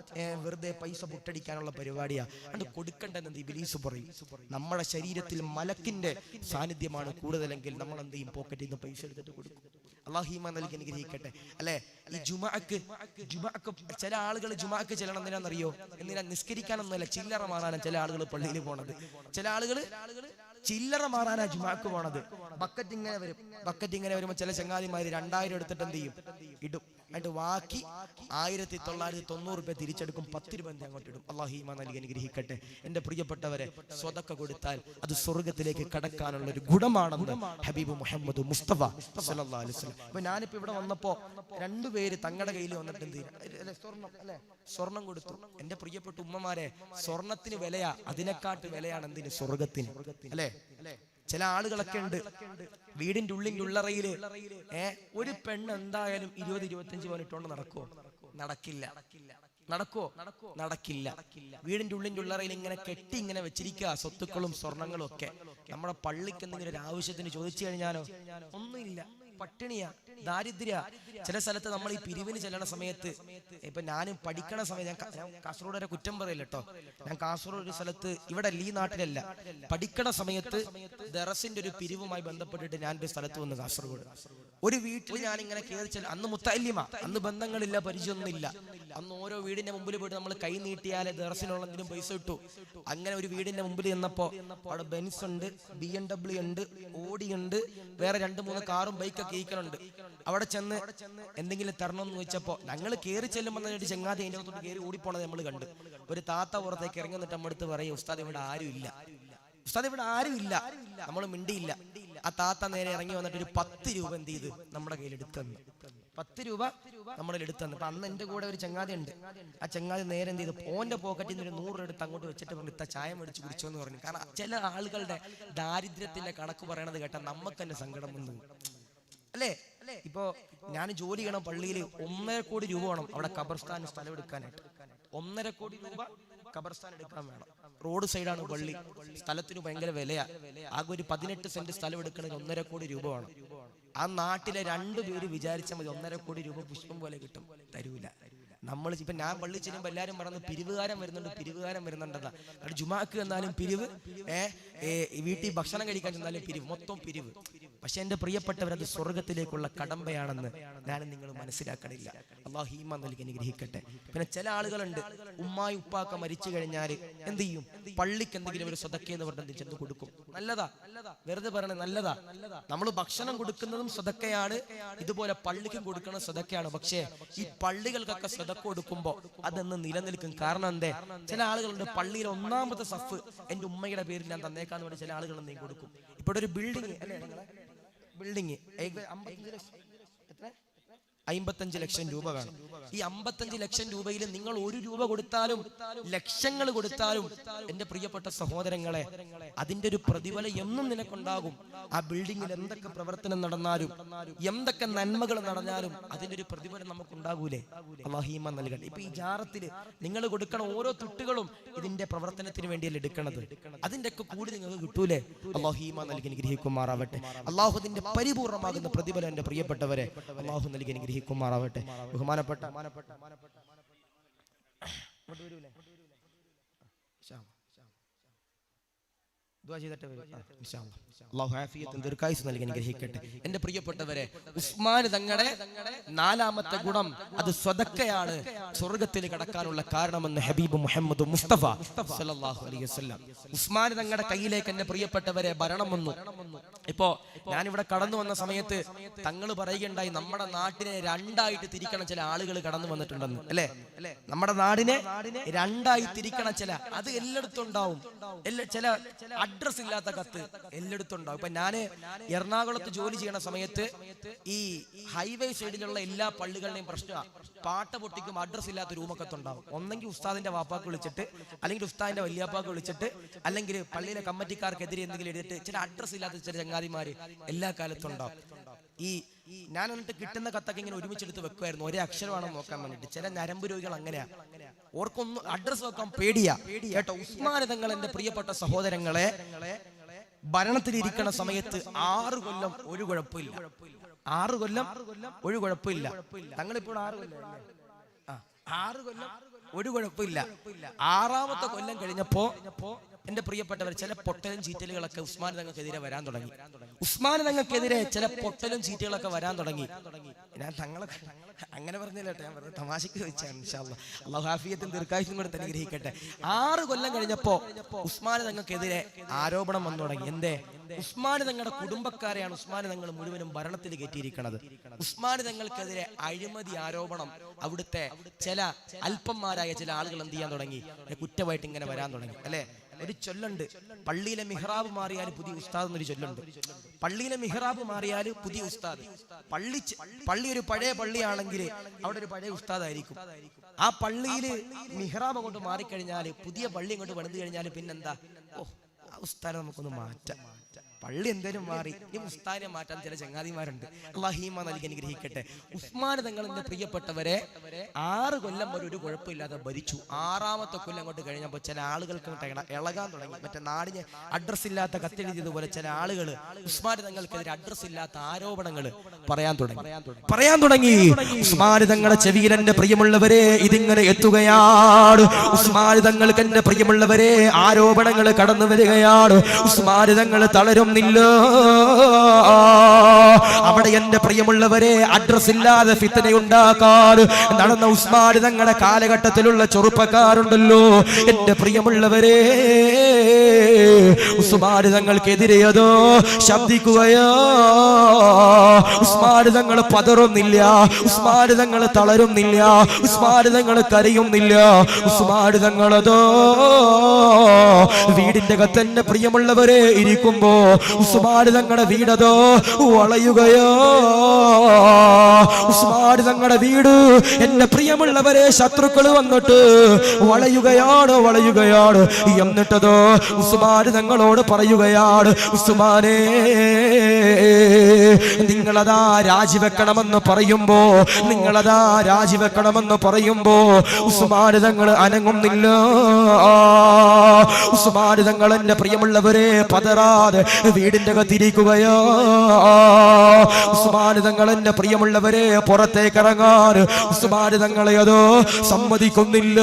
വെറുതെ പൈസ പുട്ടടിക്കാനുള്ള പരിപാടിയാ, അത് കൊടുക്കണ്ടെന്ന് ഇബ്ലീസ് പറയും. നമ്മുടെ ശരീരത്തിൽ മലക്കിന്റെ സാന്നിധ്യമാണ് കൂടുതലെങ്കിൽ നമ്മൾ എന്ത് ചെയ്യും? പോക്കറ്റിൽ നിന്ന് പൈസ എടുത്തിട്ട് കൊടുക്കും. അല്ലാഹു ഈമാൻ നൽകി അനുഗ്രഹിക്കട്ടെ. അല്ലെ, ഈ ജുമഅക്ക് ചില ആളുകൾ ജുമഅക്ക് ചെല്ലണം എന്തിനാണെന്നറിയോ? എന്തിനാ? നിസ്കരിക്കാനൊന്നുമല്ല, ചില്ലറ മാറാനാണ് ചില ആളുകൾ പള്ളിയിൽ പോണത്. ചില ആളുകൾ ചില്ലറ മാറാനാ ജുമഅക്ക് പോണത്. ബക്കറ്റ് ഇങ്ങനെ വരുമ്പോ ചില ചങ്ങാതിമാര് 2000 എടുത്തിട്ട് എന്ത് ചെയ്യും? ഇടും. എന്നിട്ട് ബാക്കി 1990 രൂപ തിരിച്ചെടുക്കും, 10 രൂപ അങ്ങോട്ട് ഇടും. അല്ലാഹു ഈമാൻ നൽകി അനുഗ്രഹിക്കട്ടെ. എന്റെ പ്രിയപ്പെട്ടവരെ, സ്വതക്ക കൊടുത്താൽ അത് സ്വർഗത്തിലേക്ക് കടക്കാനുള്ള ഒരു ഗുണമാണെന്ന് ഹബീബ് മുഹമ്മദ് മുസ്തഫ സല്ലല്ലാഹു അലൈഹി വസല്ലം. അപ്പൊ ഞാനിപ്പോ ഇവിടെ വന്നപ്പോ 2 പേര് തങ്ങളുടെ കയ്യിൽ വന്നിട്ട് എന്ത് ചെയ്യും? സ്വർണം കൊടുത്തു. എന്റെ പ്രിയപ്പെട്ട ഉമ്മമാരെ, സ്വർണത്തിന് വിലയാ, അതിനെക്കാട്ട് വിലയാണ് എന്തിന്? സ്വർഗത്തിന്. അല്ലെ, ചില ആളുകളൊക്കെ ഉണ്ട് വീടിന്റെ ഉള്ളറയില് ഒരു പെണ്ണ് എന്തായാലും 20-25 പവൻ ഇട്ടോണ്ട് നടക്കില്ല. വീടിന്റെ ഉള്ളറയിൽ ഇങ്ങനെ കെട്ടി ഇങ്ങനെ വെച്ചിരിക്കുക സ്വത്തുക്കളും സ്വർണങ്ങളും ഒക്കെ. നമ്മുടെ പള്ളിക്ക് എന്തെങ്കിലും ഒരു ആവശ്യത്തിന് ചോദിച്ചു കഴിഞ്ഞാലോ ഒന്നുമില്ല, പട്ടിണിയാ, ദാരിദ്ര്യ. ചില സ്ഥലത്ത് നമ്മൾ ഈ പിരിവിന് ചെല്ലണ സമയത്ത്, ഇപ്പൊ ഞാനും പഠിക്കണ സമയത്ത്, ഞാൻ കാസർഗോഡ് വരെ കുറ്റം പറയില്ല കേട്ടോ, ഞാൻ കാസർഗോഡ് ഒരു സ്ഥലത്ത്, ഇവിടെ ഈ നാട്ടിലല്ല, പഠിക്കണ സമയത്ത് ദറസിന്റെ ഒരു പിരിവുമായി ബന്ധപ്പെട്ടിട്ട് ഞാൻ ഒരു സ്ഥലത്ത് വന്നു കാസർഗോഡ്. ഒരു വീട്ടിൽ ഞാൻ ഇങ്ങനെ കയറി ചെല്ല, അന്ന് മുത്തല്ലിമ, അന്ന് ബന്ധങ്ങളില്ല, പരിചയമൊന്നുമില്ല. അന്ന് ഓരോ വീടിന്റെ മുമ്പിൽ പോയിട്ട് നമ്മൾ കൈ നീട്ടിയാലേ ദറസിനുള്ളതിനും പൈസ കിട്ടു. അങ്ങനെ ഒരു വീടിന്റെ മുമ്പിൽ ചെന്നപ്പോ അവിടെ ബെൻസ് ഉണ്ട്, BMW ഉണ്ട്, ഓടി ഉണ്ട്, വേറെ 2-3 കാറും ബൈക്കൊക്കെ ഈക്കണുണ്ട്. അവിടെ ചെന്ന് എന്തെങ്കിലും തരണമെന്ന് ചോദിച്ചപ്പോ ഞങ്ങൾ കയറി ചെല്ലുമ്പോൾ തന്നെ ചെങ്ങാതി അതിന്റെ അകത്തോട്ട് കയറി ഓടിപ്പോണത് നമ്മൾ കണ്ട്. ഒരു താത്ത പുറത്തേക്ക് ഇറങ്ങി വന്നിട്ട് നമ്മുടെ അടുത്ത് പറയും, ഉസ്താദ് ഇവിടെ ആരും ഇല്ല. നമ്മൾ മിണ്ടിയില്ല. ആ താത്ത നേരെ ഇറങ്ങി വന്നിട്ട് ഒരു 10 രൂപ എന്ത് ചെയ്ത് നമ്മുടെ കയ്യിൽ എടുത്തെന്ന്. 10 രൂപ നമ്മുടെ എടുത്തെന്ന്. അപ്പൊ അന്ന് എന്റെ കൂടെ ഒരു ചങ്ങാതി ഉണ്ട്. ആ ചങ്ങാതി നേരെ എന്ത് ചെയ്തു? ഓന്റെ പോക്കറ്റിൽ നിന്ന് ഒരു 100 എടുത്ത് അങ്ങോട്ട് വെച്ചിട്ട് പറഞ്ഞു, ഇത്ത ചായ മേടിച്ച് കുടിച്ചോ എന്ന് പറഞ്ഞു. കാരണം ചില ആളുകളുടെ ദാരിദ്ര്യത്തിന്റെ കണക്ക് പറയണത് കേട്ടാൽ നമുക്ക് തന്നെ സങ്കടം വന്നു, അല്ലേ? ഇപ്പോ ഞാൻ ജോലി ചെയ്യണം പള്ളിയിൽ, 1.5 കോടി രൂപ വേണം അവിടെ ഖബർസ്ഥാൻ സ്ഥലം എടുക്കാനായിട്ട്. 1.5 കോടി രൂപ ഖബർസ്ഥാൻ എടുക്കാൻ വേണം. റോഡ് സൈഡാണ് പള്ളി, സ്ഥലത്തിന് ഭയങ്കര വിലയാ. ആകെ ഒരു 18 സെന്റ് സ്ഥലം എടുക്കണമെങ്കിൽ 1.5 കോടി രൂപ വേണം. ആ നാട്ടിലെ 2 പേര് വിചാരിച്ചാൽ മതി 1.5 കോടി രൂപ പുഷ്പം പോലെ കിട്ടും. തരൂല. നമ്മൾ ഇപ്പൊ ഞാൻ പള്ളി ചെല്ലുമ്പോൾ എല്ലാവരും പറയുന്നത് പിരിവുകാരൻ വരുന്നുണ്ടെന്നാ. അവിടെ ജുമാക്ക് എന്നാലും പിരിവ്, വീട്ടിൽ ഭക്ഷണം കഴിക്കാൻ ചെന്നാലും പിരിവ്, മൊത്തം പിരിവ്. പക്ഷെ എന്റെ പ്രിയപ്പെട്ടവരത് സ്വർഗത്തിലേക്കുള്ള കടമ്പയാണെന്ന് ഞാനും നിങ്ങൾ മനസ്സിലാക്കണില്ല. അല്ലാഹു ഈമാൻ നൽകി അനുഗ്രഹിക്കട്ടെ. പിന്നെ ചില ആളുകളുണ്ട്, ഉമ്മായി ഉപ്പാക്ക മരിച്ചു കഴിഞ്ഞാൽ എന്ത് ചെയ്യും? പള്ളിക്ക് എന്തെങ്കിലും ഒരു സ്വതക്ക എന്ന് പറഞ്ഞിട്ട് ചെന്ന് കൊടുക്കും. നല്ലതാ, വെറുതെ പറയണേ, നല്ലതാ. നമ്മൾ ഭക്ഷണം കൊടുക്കുന്നതും സ്വതക്കയാണ്, ഇതുപോലെ പള്ളിക്കും കൊടുക്കുന്ന സ്വതക്കയാണ്. പക്ഷേ ഈ പള്ളികൾക്കൊക്കെ സ്വതക്ക കൊടുക്കുമ്പോ അതെന്ന് നിലനിൽക്കും. കാരണം എന്തേ? ചില ആളുകളുണ്ട് പള്ളിയിലെ 1ാമത്തെ സഫ് എന്റെ ഉമ്മയുടെ പേരിൽ ഞാൻ തന്നേക്കാന്ന് പറഞ്ഞ് ചില ആളുകൾ എന്തെങ്കിലും കൊടുക്കും. ഇപ്പോൾ ഒരു ബിൽഡിംഗ് 55 ലക്ഷം രൂപ വേണം. ഈ 55 ലക്ഷം രൂപയിൽ നിങ്ങൾ 1 രൂപ കൊടുത്താലും ലക്ഷങ്ങൾ കൊടുത്താലും എന്റെ പ്രിയപ്പെട്ട സഹോദരങ്ങളെ, അതിന്റെ ഒരു പ്രതിഫലം എന്നും നിനക്കുണ്ടാകും. ആ ബിൽഡിങ്ങിൽ എന്തൊക്കെ പ്രവർത്തനം നടന്നാലും എന്തൊക്കെ നന്മകൾ നടന്നാലും അതിന്റെ ഒരു പ്രതിഫലം നമുക്കുണ്ടാകൂലേ? അല്ലാഹു ഈമാൻ നൽകട്ടെ. ഇപ്പൊ ഈ ജാറത്തില് നിങ്ങൾ കൊടുക്കണ ഓരോ തുട്ടുകളും ഇതിന്റെ പ്രവർത്തനത്തിന് വേണ്ടിയല്ലേ എടുക്കണത്. അതിന്റെ ഒക്കെ കൂടി നിങ്ങൾക്ക് കിട്ടൂലേ? അല്ലാഹു ഈമാൻ നൽകി അനുഗ്രഹിക്കുമാറാവട്ടെ. അല്ലാഹു അതിന്റെ പരിപൂർണമാകുന്ന പ്രതിഫലം എന്റെ പ്രിയപ്പെട്ടവരെ അല്ലാഹു നൽകി അനുഗ്രഹിക്കുമാറാവട്ടെ. ബഹുമാനപ്പെട്ട എന്റെ പ്രിയപ്പെട്ടവരെ, ഉസ്മാൻ തങ്ങളുടെ 4ാമത്തെ ഗുണം അത് സ്വതക്കയാണ് സ്വർഗത്തിൽ കടക്കാനുള്ള കാരണമെന്ന് ഹബീബ് മുഹമ്മദ് മുസ്തഫ സല്ലല്ലാഹു അലൈഹി വസല്ലം. ഉസ്മാൻ തങ്ങളുടെ കയ്യിലേക്ക് എന്റെ പ്രിയപ്പെട്ടവരെ ഭരണം വന്നു. ഇപ്പോ ഞാനിവിടെ കടന്നു വന്ന സമയത്ത് തങ്ങൾ പറയുകയുണ്ടായി, നമ്മുടെ നാട്ടിനെ 2ആയിട്ട് തിരിക്കണം ചില ആളുകൾ കടന്നു വന്നിട്ടുണ്ടെന്ന്. അല്ലെ? നമ്മുടെ നാടിനെ 2ആയി തിരിക്കണം ചില, അത് എല്ലായിടത്തും ഉണ്ടാവും. ചില അഡ്രസ് ഇല്ലാത്ത കത്ത് എല്ലായിടത്തും ഉണ്ടാവും. ഇപ്പൊ ഞാന് എറണാകുളത്ത് ജോലി ചെയ്യണ സമയത്ത് ഈ ഹൈവേ സൈഡിലുള്ള എല്ലാ പള്ളികളുടെയും പ്രശ്നം പാട്ട പൊട്ടിക്കും അഡ്രസ് ഇല്ലാത്ത റൂമൊക്കത്തുണ്ടാവും. ഒന്നെങ്കിൽ ഉസ്താദിന്റെ വാപ്പാക്ക് വിളിച്ചിട്ട്, അല്ലെങ്കിൽ ഉസ്താദിന്റെ വല്യാപ്പാക്ക് വിളിച്ചിട്ട്, അല്ലെങ്കിൽ പള്ളിയിലെ കമ്മിറ്റിക്കാർക്കെതിരെ എന്തെങ്കിലും എഴുതിയിട്ട് ചില അഡ്രസ് ഇല്ലാത്ത ചില ചങ്ങാതിമാര് എല്ലാ കാലത്തും ഉണ്ടാവും. ഈ ഞാൻ എന്നിട്ട് കിട്ടുന്ന കത്തൊക്കെ ഇങ്ങനെ ഒരുമിച്ചെടുത്ത് വെക്കുമായിരുന്നു, ഒരേ അക്ഷരമാണെന്ന് നോക്കാൻ വേണ്ടിട്ട്. ചില ഞരമ്പ് രോഗികൾ അങ്ങനെയാ, ഓർക്കൊന്നും അഡ്രസ് വെക്കാൻ പേടിയാ കേട്ടോ. ഉസ്മാൻ തങ്ങൾ എന്റെ പ്രിയപ്പെട്ട സഹോദരങ്ങളെ ഭരണത്തിലിരിക്കണ സമയത്ത് 6 കൊല്ലം ഒരു കുഴപ്പമില്ല. 6 കൊല്ലം ഒരു കുഴപ്പമില്ല. തങ്ങളിപ്പോൾ 6 കൊല്ലം 6 കൊല്ലം ഒരു കുഴപ്പമില്ല. 6ാമത്തെ കൊല്ലം കഴിഞ്ഞപ്പോ എന്റെ പ്രിയപ്പെട്ടവർ ചില പൊട്ടലും ചീറ്റലുകളൊക്കെ ഉസ്മാൻ തങ്ങൾക്കെതിരെ വരാൻ തുടങ്ങി. ഉസ്മാൻ തങ്ങൾക്കെതിരെ ചില പൊട്ടലും ചീറ്റുകളൊക്കെ വരാൻ തുടങ്ങി. ഞാൻ തങ്ങളെ അങ്ങനെ പറഞ്ഞില്ല കേട്ടോ, ഞാൻ പറഞ്ഞ തമാശക്ക് വെച്ചാണ്. ഇൻഷാ അല്ലാഹ് അല്ലാഹു ആഫിയത്തും ദീർഘായുസ്സും കൂടെ അനുഗ്രഹിക്കട്ടെ. 6 കൊല്ലം കഴിഞ്ഞപ്പോ ഉസ്മാൻ തങ്ങൾക്കെതിരെ ആരോപണം വന്നു തുടങ്ങി. എന്തേ? ഉസ്മാൻ തങ്ങളുടെ കുടുംബക്കാരെയാണ് ഉസ്മാൻ തങ്ങൾ മുഴുവനും ഭരണത്തിൽ കയറ്റിയിരിക്കുന്നത്. ഉസ്മാൻ തങ്ങൾക്കെതിരെ അഴിമതി ആരോപണം അവിടുത്തെ ചില അല്പന്മാരായ ചില ആളുകൾ എന്ത് ചെയ്യാൻ തുടങ്ങി? കുറ്റമായിട്ട് ഇങ്ങനെ വരാൻ തുടങ്ങി. അല്ലെ? ഒരു ചൊല്ലുണ്ട്, പള്ളിയിലെ മിഹ്റാബ് മാറിയാൽ പുതിയ ഉസ്താദ് എന്നൊരു ചൊല്ലുണ്ട്. പള്ളിയിലെ മിഹ്റാബ് മാറിയാൽ പുതിയ ഉസ്താദ്. പള്ളി ഒരു പഴയ പള്ളിയാണെങ്കിൽ അവിടെ ഒരു പഴയ ഉസ്താദായിരിക്കും. ആ പള്ളിയിൽ മിഹ്റാബ് അങ്ങോട്ട് മാറിക്കഴിഞ്ഞാൽ, പുതിയ പള്ളി അങ്ങോട്ട് പണിത് കഴിഞ്ഞാൽ പിന്നെന്താ? ആ ഉസ്താദിനെ നമുക്കൊന്ന് മാറ്റാം. പള്ളി എന്തേലും മാറി, ഈ ഉസ്താദിനെ മാറ്റാൻ ചില ചങ്ങാതിമാരുണ്ട്. അല്ലാഹു ഈമാൻ നൽകി അനുഗ്രഹിക്കട്ടെ. ഉസ്മാൻ തങ്ങളുടെ പ്രിയപ്പെട്ടവരെ 6 കൊല്ലം വരെ ഒരു കുഴപ്പമില്ലാതെ ഭരിച്ചു. 6ാമത്തെ കൊല്ലം അങ്ങോട്ട് കഴിഞ്ഞപ്പോൾ ചില ആളുകൾക്ക് ഇളകാൻ തുടങ്ങി. മറ്റേ നാടിന് അഡ്രസ് ഇല്ലാത്ത കത്തെഴുതിയതുപോലെ ചില ആളുകൾ ഉസ്മാൻ തങ്ങൾക്കെതിരെ അഡ്രസ് ഇല്ലാത്ത ആരോപണങ്ങൾ പറയാൻ തുടങ്ങി. ഉസ്മാൻ തങ്ങളുടെ ചെവിയിൽ എന്റെ പ്രിയമുള്ളവരെ ഇതിങ്ങനെ എത്തുകയാണ്. ഉസ്മാൻ തങ്ങൾക്ക് എന്റെ പ്രിയമുള്ളവരെ ആരോപണങ്ങൾ കടന്നു വരികയാണ്. ഉസ്മാൻ തങ്ങൾ തളരും. അവിടെ എന്റെ പ്രിയമുള്ളവരെ അഡ്രസ് ഇല്ലാതെ ഫിത്ന ഉണ്ടാക്കാൻ നടന്ന ഉസ്മാൻ തങ്ങളുടെ കാലഘട്ടത്തിലുള്ള ചെറുപ്പക്കാരുണ്ടല്ലോ, എന്റെ പ്രിയമുള്ളവരെ, ഉസ്മാൻ തങ്ങൾക്കെതിരെയതോ ശബ്ദിക്കുകയോ. ഉസ്മാൻ തങ്ങൾ പതറുന്നില്ല, ഉസ്മാൻ തങ്ങൾ തളരുന്നില്ല, ഉസ്മാൻ തങ്ങൾ കരയുന്നില്ല. ഉസ്മാൻ തങ്ങളതോ വീടിന്റെ അകത്തന്നെ പ്രിയമുള്ളവരെ ഇരിക്കുമ്പോ ഉസ്മാൻ തങ്ങളുടെ വീടതോ വളയുകയോ. ഉസ്മാൻ തങ്ങളുടെ വീട് എന്റെ പ്രിയമുള്ളവരെ ശത്രുക്കൾ വന്നിട്ട് വളയുകയാണ്. എന്നിട്ടതോ ഉസ്മാൻ തങ്ങളോട് പറയുകയാണ്, ഉസ്മാനേ നിങ്ങളതാ രാജിവെക്കണമെന്ന് പറയുമ്പോ ഉസ്മാൻ തങ്ങൾ അനങ്ങുന്നില്ല. ഉസ്മാൻ തങ്ങൾ എന്റെ പ്രിയമുള്ളവരെ പതറാതെ വീടിന്റെ അകത്തിരിക്കുകയോ. ഉസ്മാൻ തങ്ങൾ എന്റെ പ്രിയമുള്ളവരെ പുറത്തേക്ക് ഇറങ്ങാൻ ഉസ്മാൻ തങ്ങളെ അതോ സമ്മതിക്കുന്നില്ല.